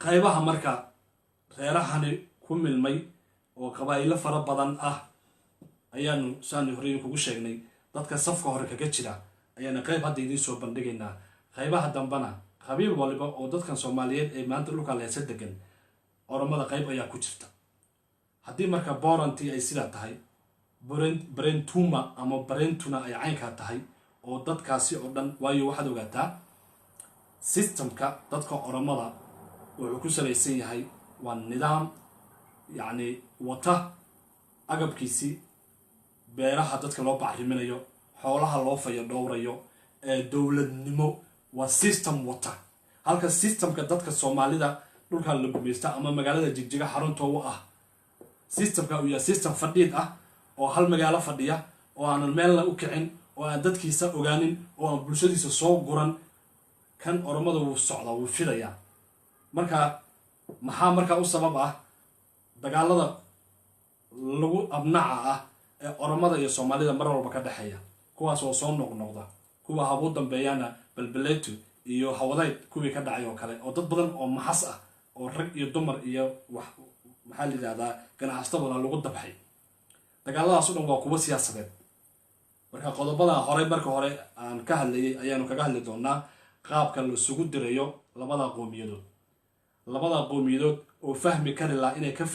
qaybaha marka reerahani ku milmay oo qabaa'ilo fara badan ah ayaanu saani horey kugu sheegnay dadka safka hore kaga jira ayaana qayb hadda idiin soo bandhigaynaa qaybaha dambana qabiil waliba oo dadkan soomaaliyeed ee maanta dhulka leesa degan oromada qayb ayaa ku jirta haddii marka borantii ay sidaa tahay barentuma ama barentuna ay caynkaa tahay oo dadkaasi oo dhan waayo waxaad ogaataa systemka dadka oromada wuxuu ku salaysan yahay waa nidaam yacni wata agabkiisii beeraha dadka loo bacriminayo xoolaha loo fayo dhowrayo dowladnimo waa system wata halka systemka dadka soomaalida dhulka la gumaysta ama magaalada jigjiga xarunta u ah systemka uu yahay system fadhiid ah oo hal magaalo fadhiya oo aanan meelna u kicin oo aan dadkiisa ogaanin oo aan bulshadiisa soo guran kan oromada wuu socda wuu fidayaa marka maxaa markaa u sabab ah dagaalada lagu abnaca ah ee oromada iyo soomaalida mar walba ka dhexeeya kuwaas oo soo noqnoqda kuwa habuu dambeeyaana balbaleetu iyo hawadayd kuwii ka dhacay oo kale oo dad badan oo maxas ah oo rag iyo dumar iyo maxaa la yidhahdaa ganacsatabana lagu dabxay dagaaladaas o dhan waa kuwa siyaasadeed marka qodobada marka hore aan ka hadlayay ayaanu kaga hadli doonaa qaabka la isugu dirayo labada qowmiyadood oo fahmi kari laha inay ka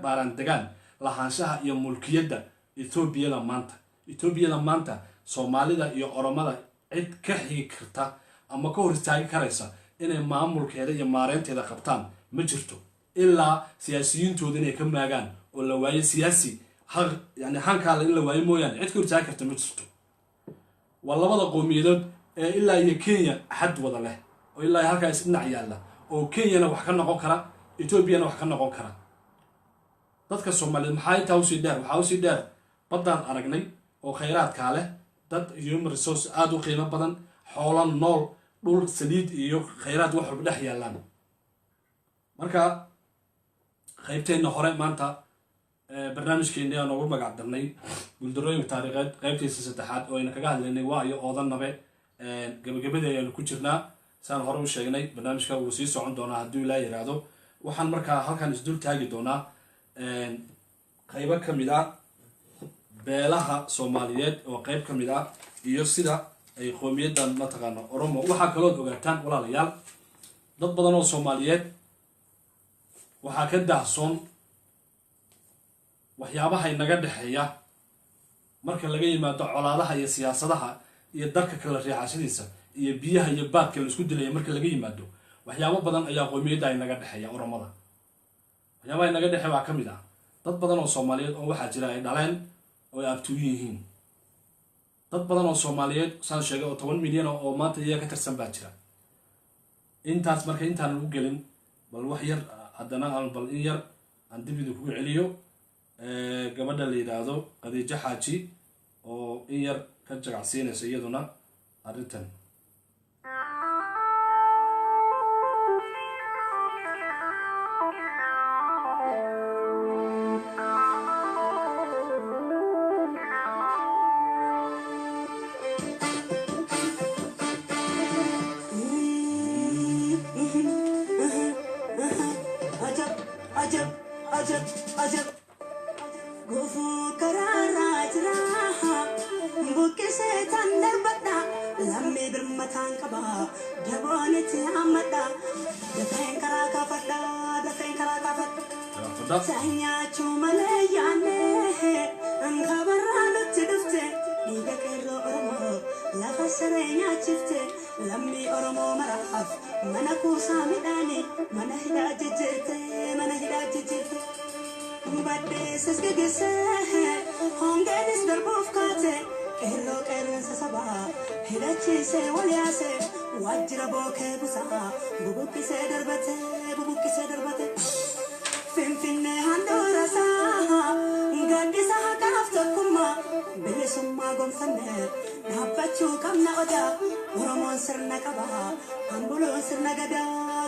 baaraan degaan lahaanshaha iyo mulkiyadda etoobiyada maanta soomaalida iyo oromada cid ka xigi karta ama ka hor istaagi karaysa inay maamulkeeda iyo maareynteeda qabtaan ma jirto ilaa siyaasiyiintooda inay ka maagaan oo la waayo siyaasi yani hankaale in la waayo mooyaane cid ka hor istaagi karta ma jirto waa labada qowmiyadood ee ilaa iyo kenya xad wada leh oo ilaa halkaas dhinac yaalla oo kenyana wax ka noqon kara etoobiyana wax ka noqon kara dadka soomaaliyeed maxaa intaa waxaa usii dheer baddaan aragnay oo khayraadkaa leh dad human resource aada u qiimo badan xoolo nool dhul saliid iyo khayraad wax walba dhex yaallaan marka qaybteenna hore maanta barnaamijkeeni aan ugu magac darnay guuldarooyinka taariikheed qaybtiisa 3aad oo ayna kaga hadlaynay waa iyo oodanabe gabagabadii ayaanu ku jirnaa saan hore u sheegnay barnaamijka wuu sii socon doonaa hadduu ilaa yiraahdo waxaan markaa halkan isdul taagi doonaa qaybo ka mid ah beelaha soomaaliyeed oo qayb ka mid ah iyo sida ay qowmiyadan mataqaana oromo waxaa kalood ogaataan walaalayaal dad badan oo soomaaliyeed waxaa ka daahsoon waxyaabaha inaga dhexeeya marka laga yimaado colaadaha iyo siyaasadaha iyo dalka kala riixashadiisa iyo biyaha iyo baadka la isku dilaya marka laga yimaado waxyaabo badan ayaa qowmiyadda inaga dhexeeya oromada waxyaabaha inaga dhexeeya waa ka mid ah dad badan oo soomaaliyeed oo waxaa jira ay dhaleen oo ay abtuuyin yihiin dad badan oo soomaaliyeed saan sheegay oo 10 milyan oo maanta iyaga ka tirsan baa jira intaas marka intaan ugu gelin bal wax yar haddana bal in yar aan dib idinku celiyo gabadha la yidhaahdo Khadiija Xaaji oo in yar ka jagacsiinaysa iyaduna arrintan. Ajab, ajab, ajab. Gufu karara jira, bukkise tandar bada, lamme birmatan kaba, dabone ti amada, dafen karaka fada, dafen karaka fada. Sanya chumale yane, angkabarano tidufte, iga kero oromo, lafa serenya chifte, lammi oromo maraf, mana kusa midani, mana hida jijete, mana hida jijete. Badde sesgegese, hongenis darbufkate, kero keren sasaba, hidachise waliase, wajira boke busa, bubukise darbate, bubukise darbate. Finfinne handorasa, gadisa hakafta kuma, bilisumma gomfanne, nabachu kamna oda, uromon sirna kaba, kambulu sirna gada,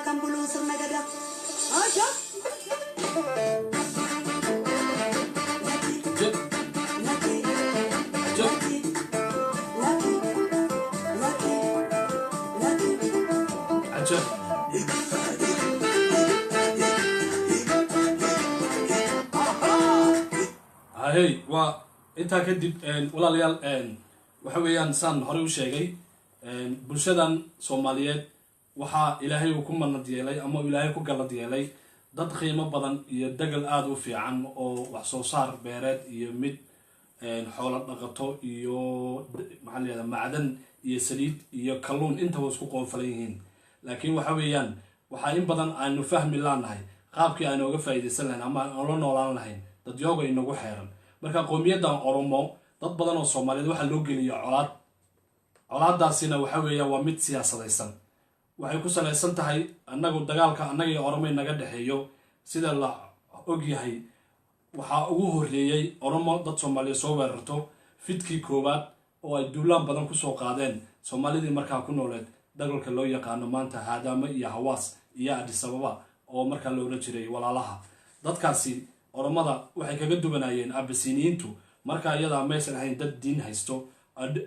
kambulu sirna gada. Aja. Hey, waa intaa kadib walaalayaal waxa weeyaan saan hore u sheegay bulshadan Soomaaliyeed waxa Ilaahay uu ku manad yeelay ama Ilaahay ku galad yeelay dad qiimo badan iyo dagal aad u fiican oo wax soo saar beereed iyo mid xoolo dhaqato iyo maxaliyada macdan iyo saliid iyo kalluun inta way isku qoonfalan yihiin laakiin waxa weeyaan waxa in badan aanu fahmi laanahay qaabkii aan uga faa'iideysan lahayn ama aan la noolaan lahayn dad yooga inagu xeeran marka qowmiyadan Oromo dad badan oo Soomaaliyeed waxa loo geliyo colaadaasina waxa weeyaan waa mid siyaasadaysan waxay ku salaysan tahay annagu dagaalka annaga iyo Oromo naga dhaxeeyo sida la og yahay waxa ugu horeeyay Oromo dad Soomaaliyeed soo weerarto fidkii koobaad oo ay duulaan badan ku soo qaadeen Soomaalidii markaa ku nooleed dagaalka loo yaqaan maanta Haadama iyo Hawaas iyo Addis Ababa oo markaa loo oran jiray walaalaha dadkaasi Oromada waxay kaga duwanayeen Abyssiniyiintu marka iyada meesha ahayn dad diin haysto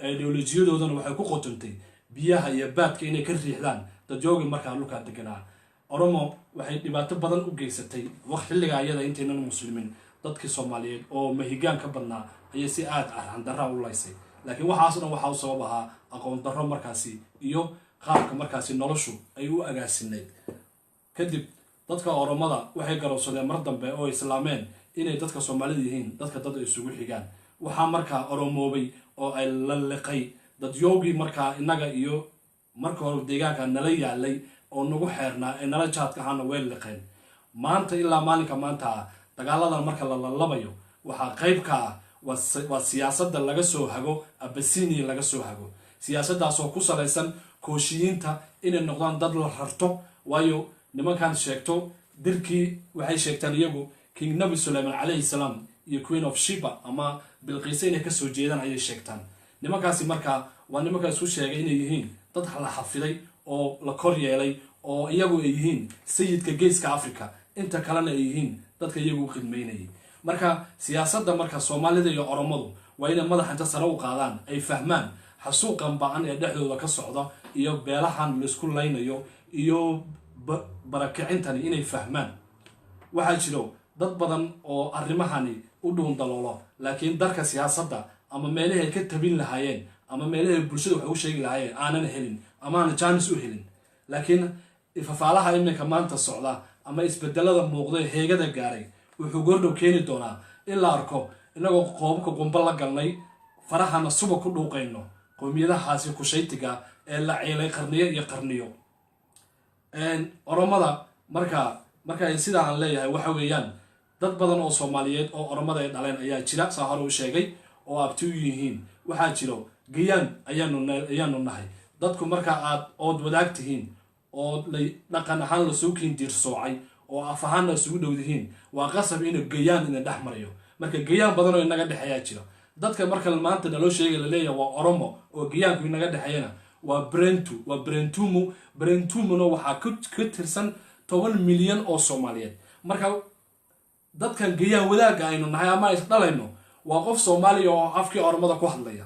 ideolojiyadoodana waxay ku qotontay biyaha iyo baadka inay ka riixdaan dad joogi markaa dhulka deganaa Oromo waxay dhibaato badan u geysatay waqtiga iyada intaynan muslimiin dadkii Soomaaliyeed oo mahigaan ka badnaa ayay si aad arxan darro u laysay laakiin waxaasna waxa uu sabab ahaa aqoon darro markaasi iyo qaabka markaasi noloshu ay u agaasineed kadib dadka Oromada waxay garowsadeen mar dambe oo islaameen inay dadka Soomaalida yihiin dadka dad isugu xigaan waxa markaa Oromoobay oo ay la liqay dad yoogi markaa inaga iyo marka hore deegaanka nala yaalay oo nagu xeernaa ee nala jaadka ahaana way liqeen maanta ilaa maalinka maanta dagaaladan marka la labayo waxa qayb ka ah waa siyaasadda laga soo hago Abyssinia laga soo hago siyaasadaas oo ku salaysan kooshiyiinta inay noqdaan dad la rarto waayo nimankan sheegto dirkii waxay sheegtaan iyagu King Nabi Sulaiman alayhi salam iyo Queen of Sheba ama Bilqis inay ka soo jeedaan ayay sheegtaan nimankaasi markaa waa nimanka isku sheegay inay yihiin dad la xafiday oo la kor yeelay oo iyagu ay yihiin sayidka geeska Afrika inta kalena ay yihiin dadka iyagu khidmeynayay marka siyaasadda marka Soomaalida iyo Oromadu waa inay madaxanta sare u qaadaan ay fahmaan xasuuqan baan ee dhexdooda ka socda iyo beelahan la isku laynayo iyo barakicintani inay fahmaan waxa jiro dad badan oo arrimahani u dhuun daloolo laakiin darka siyaasadda ama meelaha ka tabin lahaayeen ama meelaha bulshada wax u sheegi lahaayeen aanan helin ama aan chance u helin laakiin ifafaalaha iminka maanta socda ama isbedelada muuqda heegada gaaray wuxuu goordhow keeni doonaa in la arko inagoo qoobka qumba la galnay farahana suba ku dhuuqayno qowmiyadahaasi kushaytiga ee la ciilay qarniyo iyo qarniyo Oromada marka ay sidaa aan leeyahay waxa weeyaan dad badan oo Soomaaliyeed oo Oromada ay dhaleen ayaa jira saa hore u sheegay oo abti u yihiin waxa jiro gayaan ayaanu nahay dadku marka aad ood wadaagtihiin oo dhaqan ahaan la soo kiindir soocay oo af ahaan la isugu dhowdihiin waa qasab inuu gayaan ina dhaxmarayo marka gayaan badan oo inaga dhaxaya jira dadka marka maanta naloo sheegay la leeyahay waa oromo oo giyaanku inaga dhexeeyana waa brentumuna waxaa ka tirsan 10 milyan oo Soomaaliyeed marka dadkan giyaan wadaaga aynu nahay ama is dhalayno waa qof Soomaaliya oo afkii oromada ku hadlaya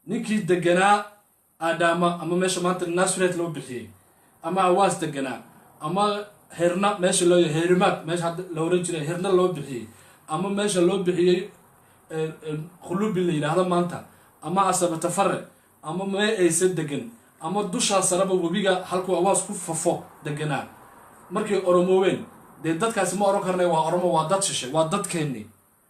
ninkii deganaa Adama ama meesha maanta Nasret loo bixiyay ama Awaas deganaa ama herna meesha loo hermaad meesha la oran jiray herna loo bixiyay ama meesha loo bixiyay khulubi la yiraahdo maanta ama asabata farre ama ma aysa degan ama dusha saraba wabiga halku Awaas ku fafo deganaa markii oromowen de dadkaasi ma oran karnay waa oromo waa dad shishay waa dadkeeni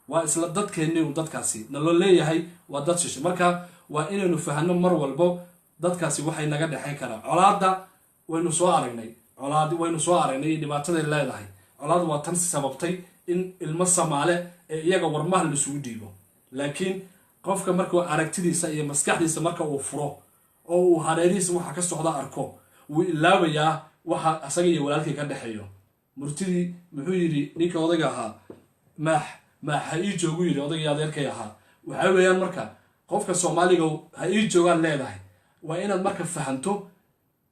waa isla dadkeeni oo dadkaasi naloo leeyahay waa dad shishay marka waa inaynu fahanno mar walbo dadkaasi waxay naga dhaxayn karaan colaada waynu soo aragnay dhibaatada leedahay colaad waa tan sababtay in ilmo Soomaale ee iyaga warmaha la isugu dhiibo laakiin qofka markuu aragtidiisa iyo maskaxdiisa marka uu furo oo uu hareerihiisa waxa ka socda arko wuu ilaabayaa waxa asaga iyo walaalkii ka dhaxeeyo murtidii muxuu yiri ninka odayga ahaa maax ha ii joogu yiri odayga adeerkay ahaa waxa weeyaan marka qofka Soomaaliga ha ii joogaan leedahay waa inaad marka fahanto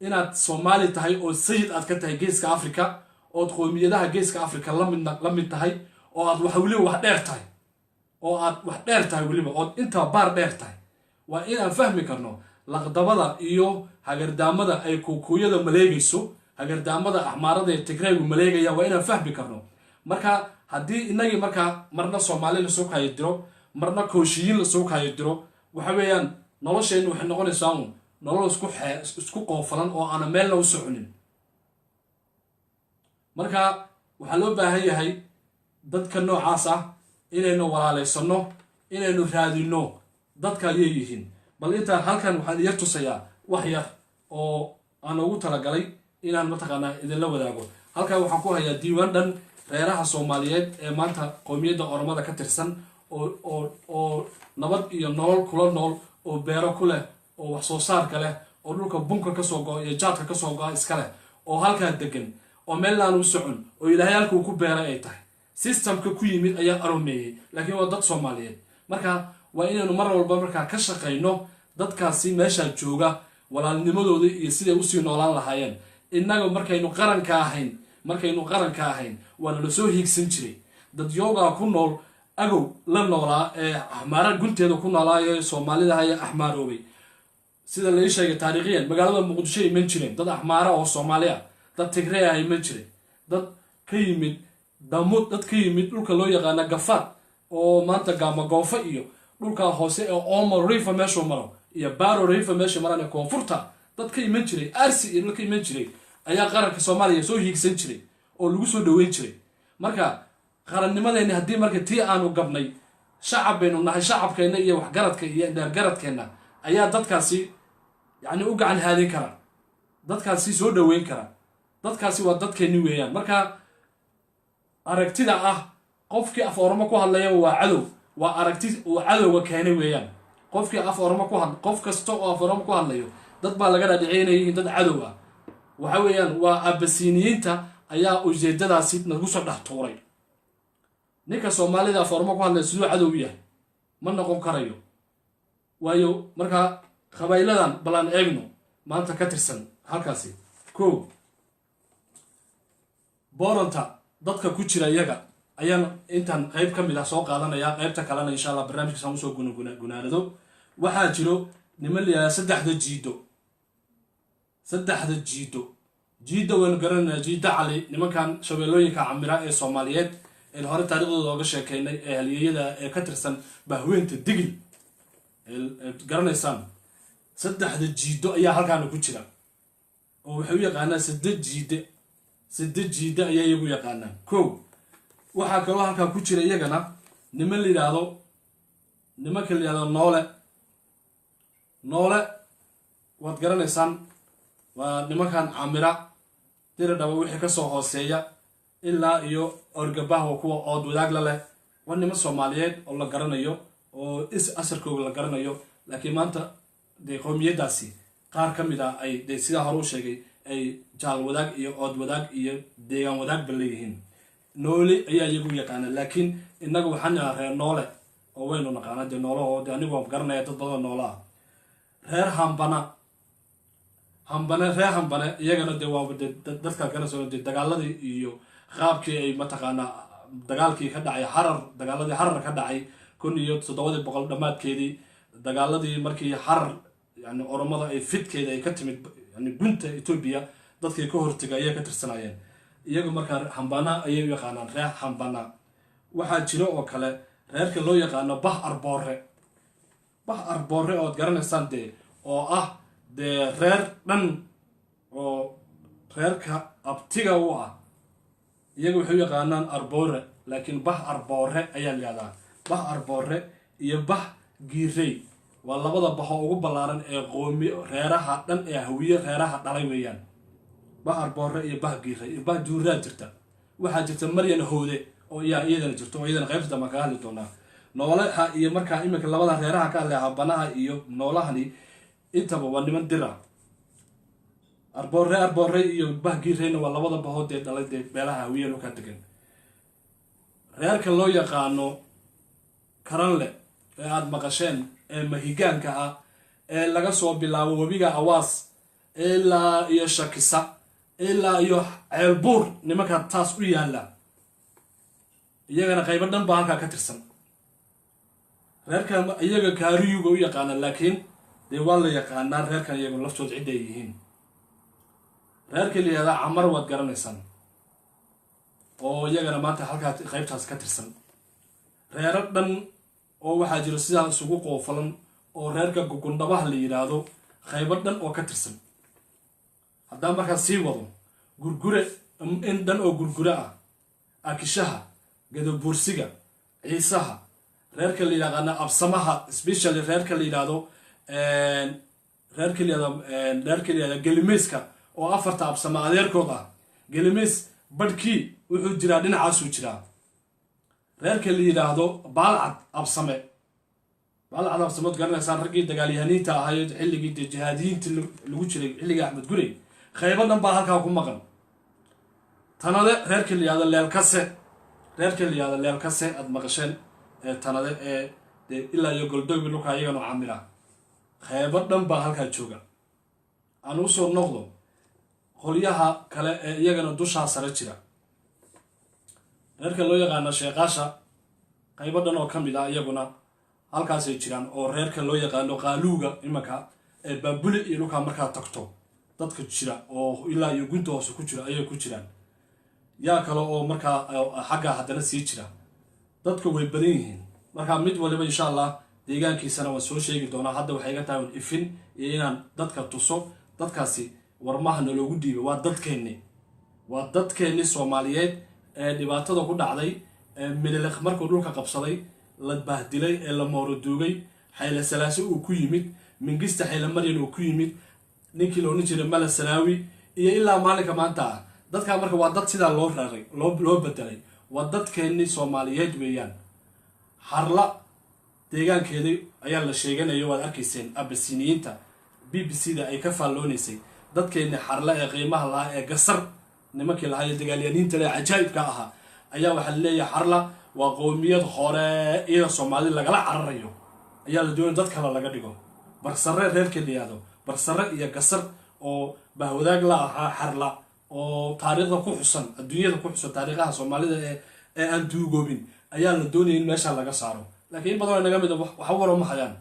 inaad Soomaali tahay oo sayid aad ka tahay geeska Afrika oo qoomiyadaha geeska Afrika la mid tahay oo aad wax waliba wax dheer tahay waliba oo inta baar dheer tahay waa inaan fahmi karno laqdabada iyo hagardaamada ay kuukuyada maleegayso hagardaamada axmaarada ee Tigreegu maleegaya waa inaan fahmi karno marka haddii inagii marka marna Soomaali la soo kaayo diro marna kooshiyin la soo kaayo diro waxa weeyaan nolosheennu waxay noqonaysaa nolol isku qoofalan oo aan meel lagu soconin marka waxa loo baahan yahay dadka noocaas ah inaynu walaaleysano inaynu raadino dadka ay yihiin bal inta halkan waxaan yar tusayaa wax yar oo aan ugu talagalay inaan mataqaanaa idin la wadaago halkan waxaan ku hayaa diiwaan dhan reeraha Soomaaliyeed ee maanta qoomiyadda oromada ka tirsan oo nabad iyo nolol kula nool oo beero ku leh oo wax soo saar kale oo dhulka bunka ka soo go'ay jaadka ka soo go'ay iska leh oo halka degan oo meel aan u socon oo Ilaahay halku ku beeray ay tahay systemka ku yimid ayaa aromeeyay laakiin waa dad Soomaaliyeed marka waa inaynu mar walba marka ka shaqeyno dadkaasi meesha jooga walaalnimadooda iyo sidii u sii noolaan lahaayeen innaga markaynu qaranka ahayn waana la soo hiigsan jiray dad yoga ku nool agow la noolaa ee ahmaara gunteeda ku noolaayo Soomaalida ay ahmaaroobay sida la sheegay taariikhiyan magaalada Muqdisho ay man jireen dad ahmaara oo Soomaaliya dad Tigray ay man jireen dad ka yimid damud dad ka yimid dhulka loo yaqaan Gafaad oo maanta Gama Goofa iyo dhulka hoose ee Omo River meesho maro iyo Baro River meesho marana koonfurta dad ka iman jiray arsi iyo dhulka iman jiray ayaa qaranka Soomaaliya soo hiigsan jiray oo lagu soo dhaweyn jiray marka qarannimadeena haddii marka tii aanu gabnay shacab baynu nahay shacabkeena iyo waxgaradka iyo garadkeena ayaa dadkaasi yani u gacan haadin kara dadkaasi soo dhaweyn kara dadkaasi waa dadkeeni weeyaan marka aragtida ah qofkii af Oromo ku hadlaya waa cadow waa aragti oo cadowga keenay weeyaan qofkii af Oromo ku hadlay qof kasto oo af Oromo ku hadlayo dad baa laga dhaadhicinayay dad cadow ah waxa weeyaan waa abasiniinta ayaa ujeedadaasi nagu soo dhax tuuray ninka Soomaalida af Oromo ku hadlay sidoo cadow yahay ma noqon karayo waayo marka qabayladan balan eegno maanta ka tirsan halkaasi booranta dadka ku jira iyaga ayaan intan qayb ka mid ah soo qaadanaya qaybta kalena insha Allah barnaamijka soo soo gunaanado waxa jiro niman liya saddexda jiido waan garanaa jiida cali nimankan shabeelooyinka camira ee Soomaaliyeed ee hore taariikhdooda uga sheekeynay ee halyeeyada ee ka tirsan bahweynta digil garanaysaan saddexda jiido ayaa halkaan ku jira oo waxa uu yaqaanaa saddex jiide ayaa iyagu yaqaanaan waxa kaloo halkaan ku jira iyagana niman la yiraahdo noole waad garanaysaan waa nimankan camira diradhaba wixii ka soo hooseeya ilaa iyo orgabaha kuwa ood wadaag la leh waa niman Soomaaliyeed oo la garanayo oo asarkooda la garanayo laakiin maanta de qoomiyadaasi qaar ka mid ah ay sida hore u sheegay ay jaal wadaag iyo ood wadaag iyo deegaan wadaag baleeyihiin noole ayaa iyagu yaqaan laakiin inagu waxaan reer noole oo waynu naqaana dee noolahoo dee anigu waan garanaya dad badan noolaha reer reer hambane iyagana dee waaba dee dadka kana soo dee dagaaladii iyo qaabkii ay mataqaanaa dagaalkii ka dhacay dagaaladii xarar ka dhacay 1700 dhammaadkeedii dagaaladii markii xarar yani oromada ay fidkeeda ay ka timid yani gunta Ethiopia dadkii ka hortagay ayay ka tirsanayeen iyagu markaa hambana ayay u yaqaanaan reer hambana waxaa jiro oo kale reerka loo yaqaano bah arboore oo garanaysaan dee oo ah dee reer dhan oo reerka abtiga u ah iyagu waxay u yaqaanaan arboore laakiin bah arboore ayaa yiraahdaa bah arboore iyo bah giirey waa labada baho ugu ballaaran ee qoomi reeraha dhan ee hawiye reeraha dhalay weeyaan bah arboore iyo bah giirey iyo bah juuraa jirta waxaa jirta maryan hoode oo iyadana jirto oo iyadana qaybta ma ka hadli doonaa noolaha iyo markaa iminka labada reeraha ka hadlaya banaha iyo noolahani intaba waa niman dira arboore iyo bah giireyna waa labada bahood ee dhalay dee beelaha hawiye ka degan reerka loo yaqaano karanle ee aad maqasheen ee mahigaanka ah ee laga soo bilaabo webiga awaas ilaa iyo shakisa ilaa iyo ceelbuur nimanka taas u yaala iyagana qaybo dhan baa halkaa ka tirsan reerkan iyaga kaariyuga u yaqaana laakiin dee waa la yaqaanaa reerkan iyagu laftood cid ay yihiin reerka la yihahdaa camar waad garanaysaan oo iyagana maanta halkaa qaybtaas ka tirsan reero dhan oo waxaa jiro sidaa isugu qoofalan oo reerka gugundhabaha la yidhaahdo qaybo dhan oo ka tirsan haddaan markaas sii wado gurgure in dhan oo gurgure ah akishaha gadabuursiga ciisaha reerka la yaqaana absamaha especially reerka la yidhaahdo gelimayska oo afarta absama adeerkood ah gelimays badhkii wuxuu jiraa dhinacaasuu jiraa reerka la yidhaahdo baalcad absamood garanaysaan raggii dagaalyahaniinta ahayd xilligii dee jihaadiyiinta lagu jiray xilligii axmed gurey qaybo dhan baa halkaa ku maqan tanade reerka la yihahdo leelkase aad maqasheen ee tanade ee dee ilaa iyo goldoobi dhulka iyagana camira qaybo dhan baa halkaa jooga aan usoo noqdo qolyaha kale ee iyagana dushaa sare jira reerka loo yaqaano sheeqaasha qaybo dhan oo ka mid ah iyaguna halkaasay jiraan oo reerka loo yaqaano qaaluuga imanka ee baabuli iyo dhulkaa markaa tagto dadka jira oo ilaa iyo gunta hoose ku jira ayay ku jiraan yaa kale oo markaa xagga haddana sii jira dadka way badan yihiin markaa mid waliba insha allah deegaankiisana waan soo sheegi doonaa hadda waxay iga tahay ifin iyo inaan dadka tuso dadkaasi warmaha naloogu dhiibay waa dadkeenni Soomaaliyeed ee dhibaatada ku dhacday midilaq markuu dhulka qabsaday la bahdilay ee la mooroduugay xayla salaasi uu ku yimid mingista xayla maryan uu ku yimid ninkii loo jiray mala salaawi iyo ilaa maalinka maanta ah dadka marka waa dad sidaa loo raray loo bedelay waa dadkeenni Soomaaliyeed weeyaan harla deegaankeedii ayaa la sheeganayo waad arkayseen abasiniinta BBC-da ay ka faalloonaysay dadkeenni harla ee qiimaha lahaa ee gasar nimankii lahaa ee dagaalyaniinta leh cajaa'ibka ahaa ayaa waxaa leeyahay harla waa qowmiyad hore iyada Soomaali lagala cararayo ayaa la doonay dad kale laga dhigo barsare reerka la yiraahdo barsare iyo gasar oo bahwadaag la ahaa harla oo taariikhda ku xusan adduunyada ku xusan taariikhaha Soomaalida ee aan duugoobin ayaa la doonay in meesha laga saaro laakiin badan naga mid waxa waro ma hayaan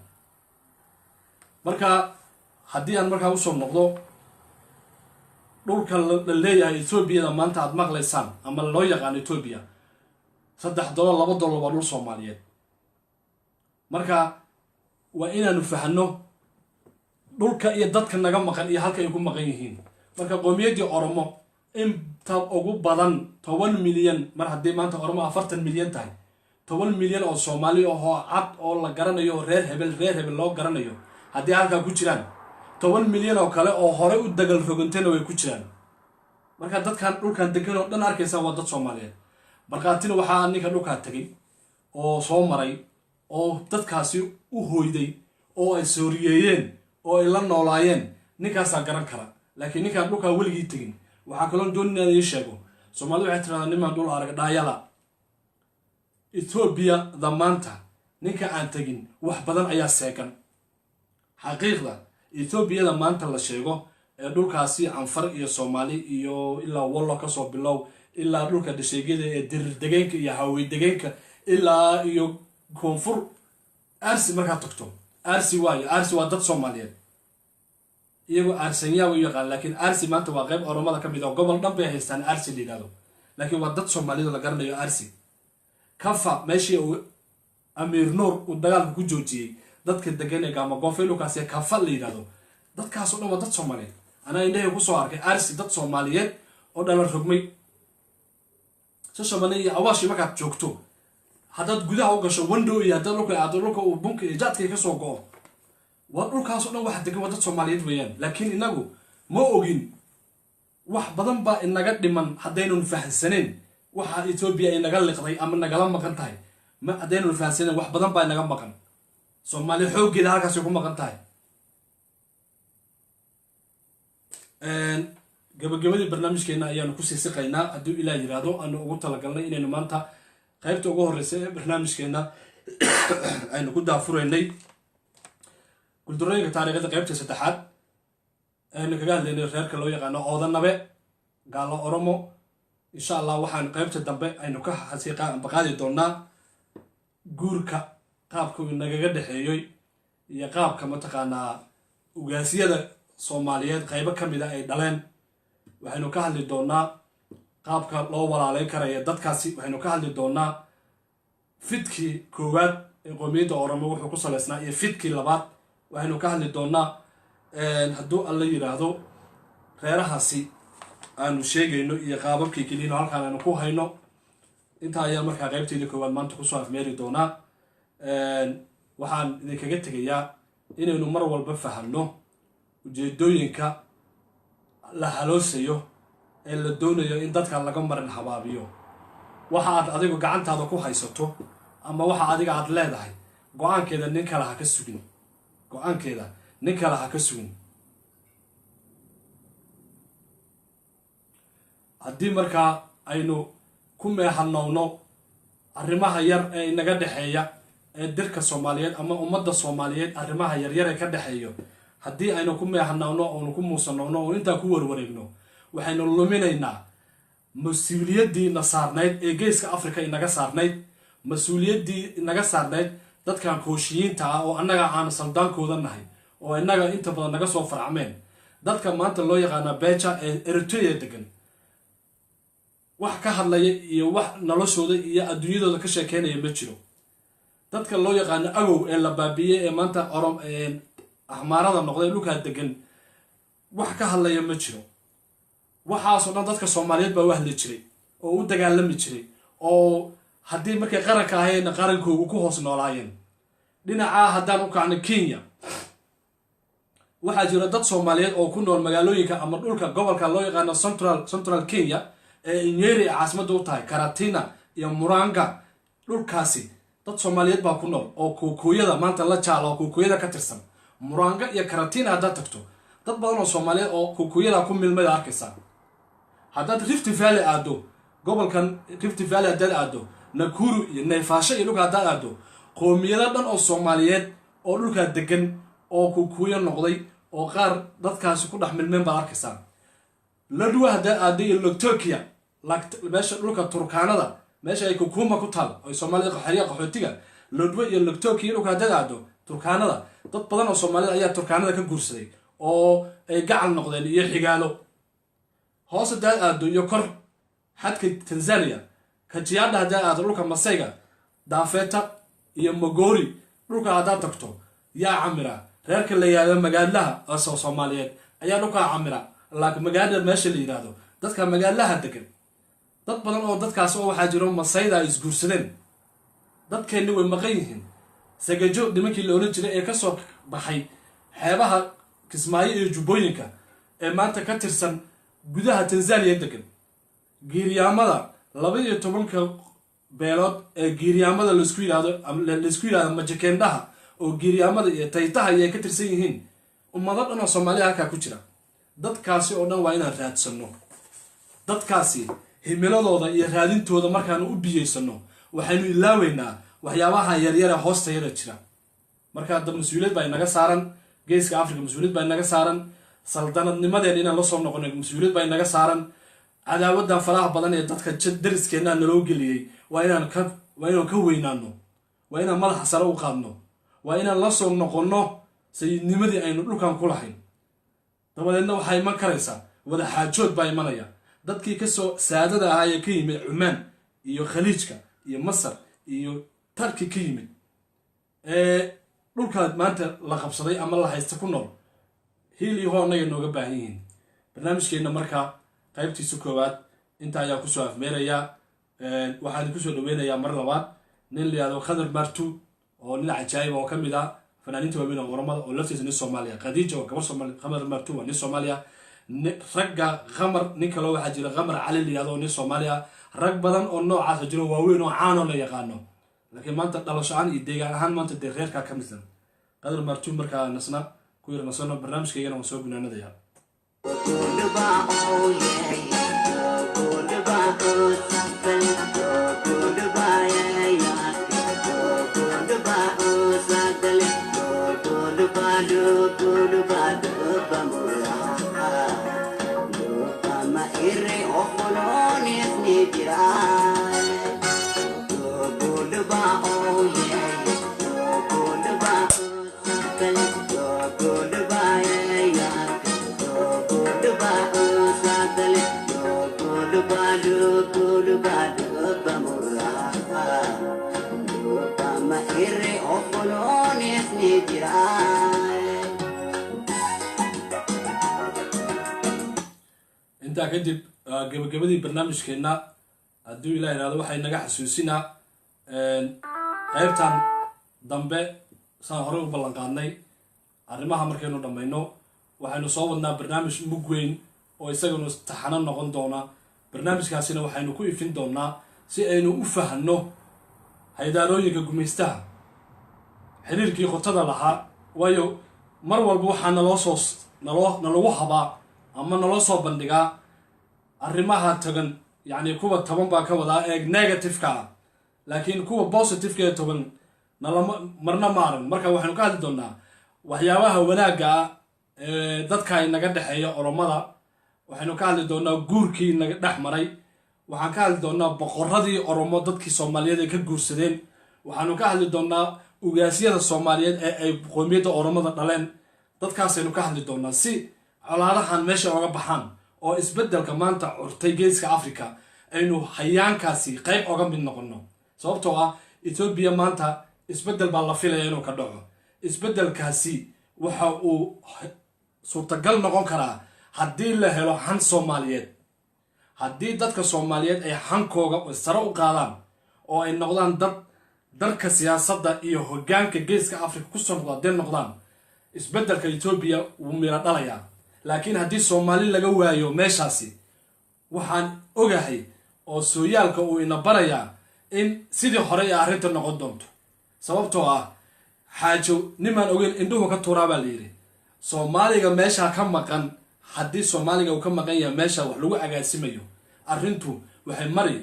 marka haddii aan markaa usoo noqdo dhulka la leeyahay Ethiopia maanta aad maqlaysaan ama loo yaqaan Ethiopia $3 $2 waa dhul Soomaaliyeed marka waa inaanu fahanno dhulka iyo dadka naga maqan iyo halka ay ku maqan yihiin marka qoomiyadii Oromo inta ugu badan 10 milyan mar haddii maanta Oromo 40 milyan tahay 10 milyan oo Soomaali oo cad oo la garanayo reer hebel loo garanayo haddii halka ku jiraan 10 milyan oo kale oo hore u dagal rogantena way ku jiraan marka dadkan dhulkan degan oo dhan arkaysa waa dad Soomaaliyeed barqaatina waxaa ninka dhulka tagay oo soo maray oo dadkaasi u hooyday oo ay sooriyeeyeen oo ay la noolaayeen ninkaasaa garan kara laakiin ninkaan dhulka weligii tagin waxaa kaloo dooninaada ii sheego Soomaalidu waxay tiraahdaa nimaan dhul arag dhaayala Ethiopia maanta ninka aan tegin wax badan ayaa seegan xaqiiqda etoobiyada maanta la sheego ee dhulkaasi canfar iyo soomaali iyo ilaa wallo kasoo bilow ilaa dhulka dhasheegyada ee dirir degeenka iyo hawey degeenka ilaa iyo koonfur arsi markaa tagto arsi waayo arsi waa dad soomaaliyeed iyagoo arsenyaa u yaqaan laakiin arsi maanta waa qayb oromada ka mid oo gobol dhan bay haystaan arsi la yidhahdo laakiin waa dad soomaaliyed la garanayo arsi kafa meeshii uu amiir nuur uu dagaalka ku joojiyey dadka degan ee gaamagoofay dhulkaasi kafa la yidhahdo dadkaasoo dhan waa dad soomaaliyeed anaa indhahay kusoo arkay arsi dad soomaaliyeed oo dhalan rogmay sashabane iyo awaashi markaad joogto haddaad gudaha u gasho window iyo haddaad dhulka aado dhulka uu bunka iyo jaadkay kasoo go-o waa dhulkaasoo dhan waxa degan waa dad soomaaliyeed weeyaan laakiin inagu ma ogin wax badan baa inaga dhiman haddaynan fahansaneen waxa etoobiya ay naga liqday ama nagala maqan tahay ma haddaynan fahansaneen wax badan baa inaga maqan soomaaliya xooggeeda halkaasay ku maqan tahay gabagabadii barnaamijkeena ayaanu kusii siqaynaa hadduu ilaah yiraahdo aanu ugu talagalnay inaynu maanta qaybta ugu horreysa ee barnaamijkeena aynu ku daafuraynay guldurooyinka taariikhda qaybta saddexaad aynu kaga hadlaynay reerka loo yaqaano oodanabe gaalo oromo insha allah waxaan qaybta dambe aynu ka baqaadi doonaa guurka qaabka uu nagaga dhexeeyoy iyo qaabka mataqaanaa ugaasyada soomaaliyeed qaybo ka mid a ay dhaleen waxaynu ka hadli doonaa qaabka loo walaaleyn karaya dadkaasi waxaynu ka hadli doonaa fidkii koowaad ee qoomiyadda oromo wuxuu ku salaysnaa iyo fidkii labaad waxaynu ka hadli doonaa hadduu alla yidhaahdo reerahaasi aanu sheegayno iyo qaababkii keliyino halkaan aynu ku hayno intaa ayaa markaa qaybteedii koowaad maanta kusoo afmeeri doonaa waxaan idinkaga tegayaa inaynu mar walba fahamno ujeedooyinka la haloosayo ee la doonayo in dadka laga marin habaabiyo waxa aad adigu gacantaada ku haysato ama waxa adiga aad leedahay go-aankeeda nin kale ha ka sugin go-aankeeda nin kale ha ka sugin haddii markaa aynu ku meehanowno arrimaha yar ee inaga dhexeeya ee dirka soomaaliyeed ama ummadda soomaaliyeed arrimaha yaryar ee ka dhexeeyo haddii aynu ku meehanowno oonu ku muusanowno oo intaa ku warwareegno waxaynu luminaynaa mas-uuliyaddii saarnayd ee geeska africa inaga saarnayd mas-uuliyaddii inaga saarnayd dadkan kooshiyiinta ah oo annaga aan saldaankooda nahay oo innaga inta badan naga soo farcmeen dadka maanta loo yaqaana beja ee eritrea degan wax ka hadlaya iyo wax noloshooda iyo adduunyadooda ka sheekeynaya ma jiro dadka loo yaqaano agow ee la baabiiyey ee maanta axmaarada noqday dhulkaa degan wax ka hadlaya ma jiro waxaasoo dhan dadka soomaaliyeed baa u hadli jiray oo u dagaalami jiray oo haddii markay qaranka ahayeenna qarankoogu ku hoos noolaayeen dhinacaa haddaan u kacno kenya waxaa jira dad soomaaliyeed oo ku nool magaalooyinka ama dhulka gobolka loo yaqaano central kenya ee inyeri ee caasimadda u tahay karatina iyo muranga dhulkaasi dad soomaaliyeed baa ku nool oo kuukuyada maanta la jaalo oo kuukuyada ka tirsan muranga iyo karatina haddaad tagto dad badan oo soomaaliyeed oo kuukuyada ku milmada arkaysaa haddaad rift valley aado gobolkan rift valley haddaad aado nakuru iyo neefaasho iyo dhulka haddaad aado qoomiyado dhan oo soomaaliyeed oo dhulkaa degan oo kuukuyo noqday oo qaar dadkaasi ku dhex milmeen baad arkaysaa ladwa haddaad aado iyo logtokia meesha dhulka turkaanada meesha ay kukuma ku taal oo soomaalida xerya qaxootiga ladwa iyo logtokia dhulka haddaad aado turkaanada dad badan oo soomaalida ayaa turkaanada ka guursaday oo ay gacal noqdeen iyo xigaalo hoos haddaad aado iyo kor xadka tanzania kajiyaadha haddaad aado dhulka masayga daafeeta iyo magori dhulka haddaad tagto yaa camira reerka la yihahdo magaalaha oo soomaaliyeed ayaa dhulkaa camira laakiin magaalada meesha la yidhaahdo dadka magaalaha degan dad badan oo dadkaas oo waxaa jiro masayda ay isguursadeen dadkeenni way maqan yihiin sagajo nimankii la oran jiray ee kasoo baxay xeebaha kismaayo iyo jubbooyinka ee maanta ka tirsan gudaha tanzania degan giiryaamada 12 beelood ee giiryaamada laisku yidhahdo majakendhaha oo giiryaamada iyo taytaha ayay ka tirsan yihiin ummado dhan oo soomaaliya halkaa ku jira dadkaasi oo dhan waa inaan raadsanno dadkaasi himiladooda iyo raadintooda markaanu u biyeysano waxaynu ilaaweynaa waxyaabaha yaryar ee hoosta yara jira marka hadda mas-uuliyad baa inaga saaran geeska africa mas-uuliyad baa inaga saaran saldanadnimadeen inaan la soo noqono mas-uuliyad baa inaga saaran cadaawadan faraha badan ee dadka dariskeenna naloo geliyey waa inaan ka weynaano waa inaan madaxa sare u qaadno waa inaan la soo noqonno sayidnimadii aynu dhulkan ku lahayn dabadeedna waxaa iman karaysaa wada xaajood baa imanaya dadkii kasoo saadada ahaa ee ka yimid cumaan iyo khaliijka iyo masar iyo tarki ka yimid dhulkaa maanta la qabsaday ama la haysta ku nool hiil iyo hoo annaga nooga baahan yihiin barnaamijkeenna markaa qaybtiisa koowaad inta ayaa kusoo afmeerayaa waxaan kusoo dhaweynayaa mar labaad nin layihahdo khadar martu oo nin cajaayib oo ka mid ah fanaaniinta waaweyn oo oramada oo laftiisa nin soomaaliya khadiija oo gabar soomaali khadar martu waa nin soomaaliya ragga qamar nin kaloo waxaa jira qamar cali layihahdo oo nin soomaaliya rag badan oo noocaasa jiro waaweyn oo caanoo la yaqaano laakiin maanta dhalasho aan iyo deegaan ahaan maanta dee reerkaa ka midsan qadar martu markaa nasna ku yar nasano barnaamijkaygana waan soo gunaanadayaa intaa kadib gabagabadii barnaamijkeenna hadduu ilaah ihahdo waxay naga xasuusinaa qaybtan dambe saan horey u ballan qaadnay arrimaha markaynu dhammayno waxaynu soo wadnaa barnaamij mug weyn oo isaganu taxano noqon doona barnaamijkaasina waxaynu ku ifin doonaa si aynu u fahanno haydaarooyinka gumaystaha xiriirkii qotada lahaa waayo mar walba waxaa nalagu habaa ama naloo soo bandhigaa arrimaha tagan yacni kuwa toban baa ka wadaa ee negativeka ah laakiin kuwa positiveka ee toban marna ma aran marka waxaynu ka hadli doonaa waxyaabaha wanaagga ah ee dadka inaga dhexeeya oromada waxaynu ka hadli doonaa guurkii naga dhex maray waxaan ka hadli doonaa boqoradii oromo dadkii soomaaliyeed ay ka guursadeen waxaanu ka hadli doonaa ugaasyada soomaaliyeed ee ay qoomiyadda oromada dhaleen dadkaasaynu ka hadli doonaa si colaadahan meesha oga baxaan oo isbeddelka maanta curtay geeska africa aynu hayaankaasi qayb oga mid noqono sababtoo ah etoobiya maanta isbeddel baa la filaya inuu ka dhaco isbeddelkaasi waxa uu suurtagal noqon karaa haddii la helo han soomaaliyeed haddii dadka soomaaliyeed ay hankooga sare u qaadaan oo ay noqdaan dad darka siyaasadda iyo hoggaanka geeska africa kusoo noqda hadday noqdaan isbeddelka etoobiya wuu miro dhalayaa laakiin haddii soomaali laga waayo meeshaasi waxaan ogahay oo sooyaalka uu ina barayaa in sidii hore ee arrinta noqon doonto sababtoo ah xaajo nimaan ogeyn indhuhu ka tuuraa baa layidhi soomaaliga meeshaa ka maqan haddii soomaaliga uu ka maqan yahay meesha wax lagu agaasimayo arrintu waxay mari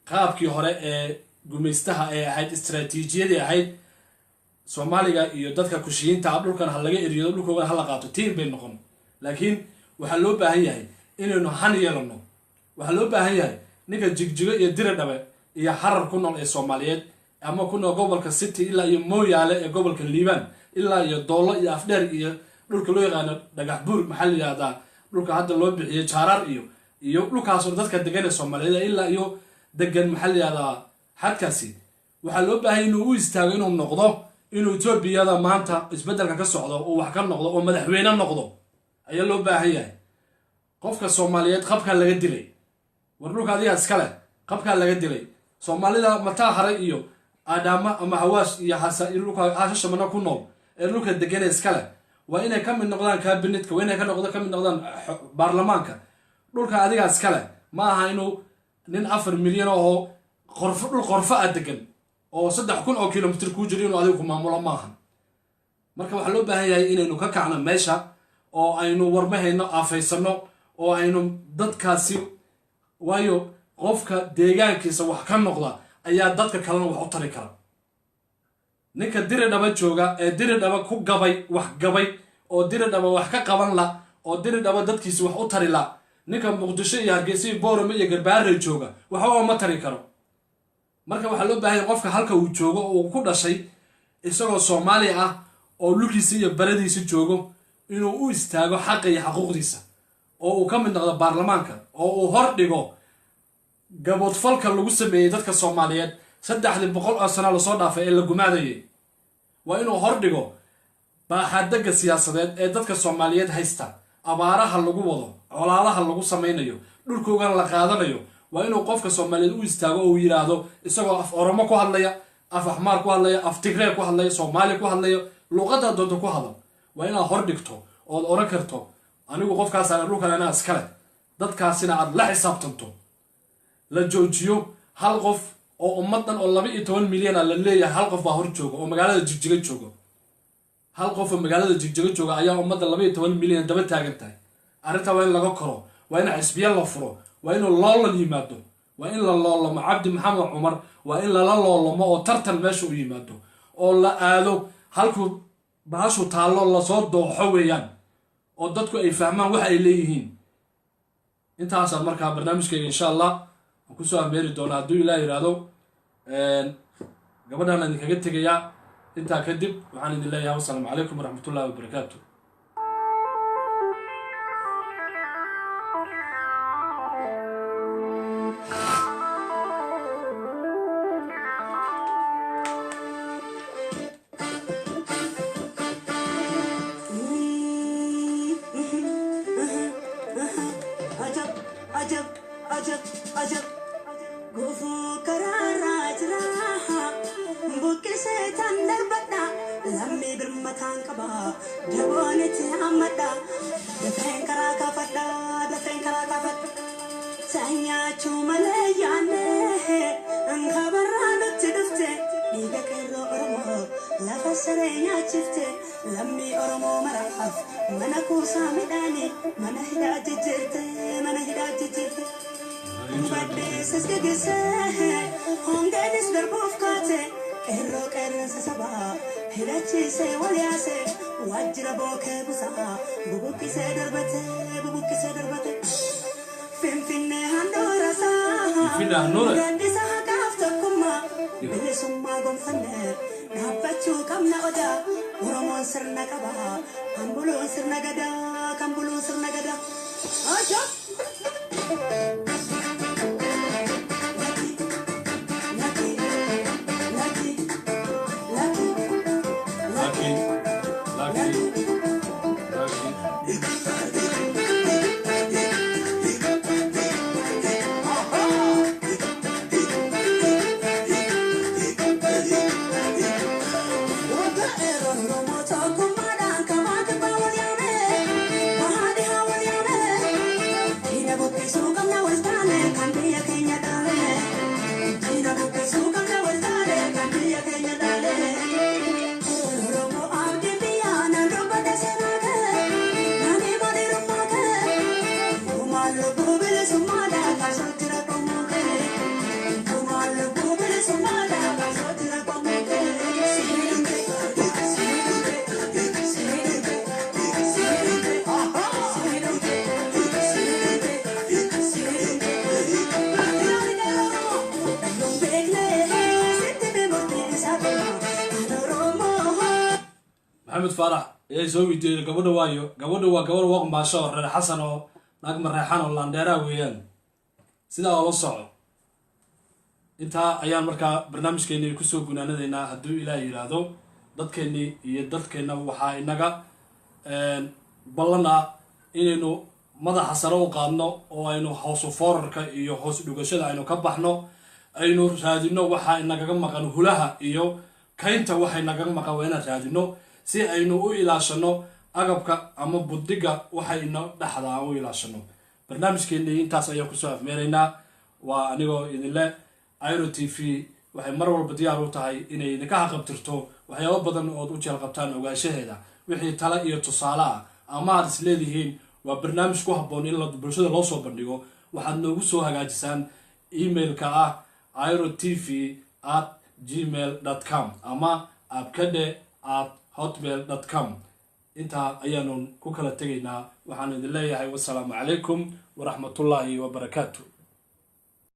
qaabkii hore ee gumaystaha ee ahayd istaraatiijiyadii ahayd soomaaliga iyo dadka kushiyiinta ah dhulkan ha laga eriyo dhulkoogan ha la qaato tiin bay noqon laakiin waxaa loo baahan yahay inaynu han yeelano waxaa loo baahan yahay ninka jigjigo iyo diridhabe iyo harar ku nool ee soomaaliyeed ama ku nool gobolka city ilaa iyo mooyaale ee gobolka liibaan ilaa iyo doollo iyo afdheer iyo dhulka loo yaqaano dhagax buur maxaa la yihahdaa dhulka hadda loo bixiyay jaaraar iyo dhulkaasoo dadka degan ee soomaaliyeed ilaa iyo degan maxaa la yihahdaa xadkaasi waxaa loo baahan inuu u istaago inuu noqdo inuu etoobiyada maanta isbeddelka ka socdo oo wax ka noqdo oo madaxweyne noqdo ayaa loo baahan yahay qofka soomaaliyeed qabkaa laga dilay war dhulka adiga iskale qabkaa laga dilay soomaalida mataa hare iyo aadhaama ama hawaash iyo dhulka hashashamana ku nool ee dhulka degane iskale waa inay ka mid noqdaan kaabinetka waa inay ka mid noqdaan baarlamaanka dhulka adiga iskale ma aha inuu nin 4 milyan oo dhul qorfo ah degan oo 3,000 oo kilomitr kuu jiro inuu adigu ku maamulo maahan marka waxaa loo baahan yahay inaynu ka kacno meesha oo aynu warmahayno aafaysano oo aynu dadkaasi waayo qofka deegaankiisa wax ka noqda ayaa dadka kalena wax u tari kara ninka diri dhaba jooga ee diri dhaba ku gabay wax gabay oo diri dhaba wax ka qaban la oo diri dhaba dadkiisa wax u tari la ninka muqdisho iyo hargeysa iyo boorama iyo garbaare jooga waxba ma tari karo marka waxaa loo baahan qofka halka uu joogo oo uu ku dhashay isagoo Soomaali ah oo lugiisa iyo baradiisa joogo inuu u istaago xaq iyo xuquuqdiisa oo uu ka mid noqdo baarlamaanka oo uu hor dhigo gabadh falka lagu sameeyay dadka Soomaaliyeed 300 sano la soo dhaafay ee la gumaadayay waa inuu hor dhigo baaxadda siyaasadeed ee dadka Soomaaliyeed haysta abaaraha lagu wado colaadaha lagu sameynayo dhulkooda la qaadanayo waa inuu qofka Soomaaliyeed u istaago oo yiraahdo isagoo af Oromo ku hadlaya af Axmaar ku hadlaya af Tigray ku hadlaya Soomaali ku hadlaya luqadda doonto ku hadlo waa inaad hor dhigto oo oran karto anigu qofkaas aan dhulka ana iskale dadkaasina aad la xisaabtanto la joojiyo hal qof oo ummadan oo 12 milyan la leeyahay hal qof baa hor jooga oo magaalada Jigjiga jooga hal qof oo magaalada Jigjiga jooga ayaa ummadda 12 milyan daba taagan tahay arinta waa in laga koro waa in xisbiya la furo waa in loolan yimaado waa in la loolamo Cabdi Maxamed Cumar waa in la loolamo oo tartan meesha u yimaado oo la aado halku baashu taalo la soo dooxo weeyaan oo dadku ay fahmaan waxa ay leeyihiin intaas markaa barnaamijkeega insha Allah ku soo ameeri doona haduu Ilaahay yiraahdo gabadhan aan kaga tagaya inta kadib waxaan idin leeyahay assalaamu calaykum waraxmatullaahi wabarakaatuh ajab gufu kararajra bukise tandarbada lammi birmatan kaba jaboniti amada defen karaka fada sanya chumale yane ankabarano tidufte diga kero oromo la fasarenya chifte lammi oromo marahaf manaku samidani manahida jirte Badis is the gise, Hongadis the Bufkate, Kero Karen Sasaba, Hidachi say Waliase, Wajiraboke Busa, Bubuki said Bate, Finfine Handorasa, Gandisa Gafta Kuma, Bilisuma Gonfane, Napachu Kamna Oda, Uromon Sernakaba, Ambulon Sernagada, Aja! محمد فرح يسوي دي قبضه وايو قبضه وقبضه وقت ما شاء الله حسن نقم الريحان ولا نديرا ويان سيدا ولا صعو انت ايام marka barnaamijkeena ku soo gunaanadayna haduu Ilaahay yiraahdo dadkeeni iyo dadkeena waxa inaga ballana inaynu madaxa sare u qaadno oo aynu hoos u foorarka iyo hoos dhugashada aynu ka baxno aynu raadino waxa inaga maqan hulaha iyo kaynta waxa inaga maqan weena raadino si aynu u ilaashano agabka ama budiga waxa ina dhaxda u ilaashano barnaamijkeena intaas ayaa ku soo afmeerayna waa anigoo idin leh Airo TV waxay mar walba diyaar u tahay inay idinka xaqabtirto waxyaabo badan oo u jeel qabtaan ogaanshaheeda wixii tala iyo tusaale ah ama aad isleedihiin waa barnaamij ku habboon in la bulshada loo soo bandhigo waxaad noogu soo hagaajisaan emailka ah airotv@gmail.com ama abkade@hotmail.com intaa ayaanu ku kala tegaynaa waxaan idin leeyahay wassalaamu calaykum waraxmatullaahi wabarakaatu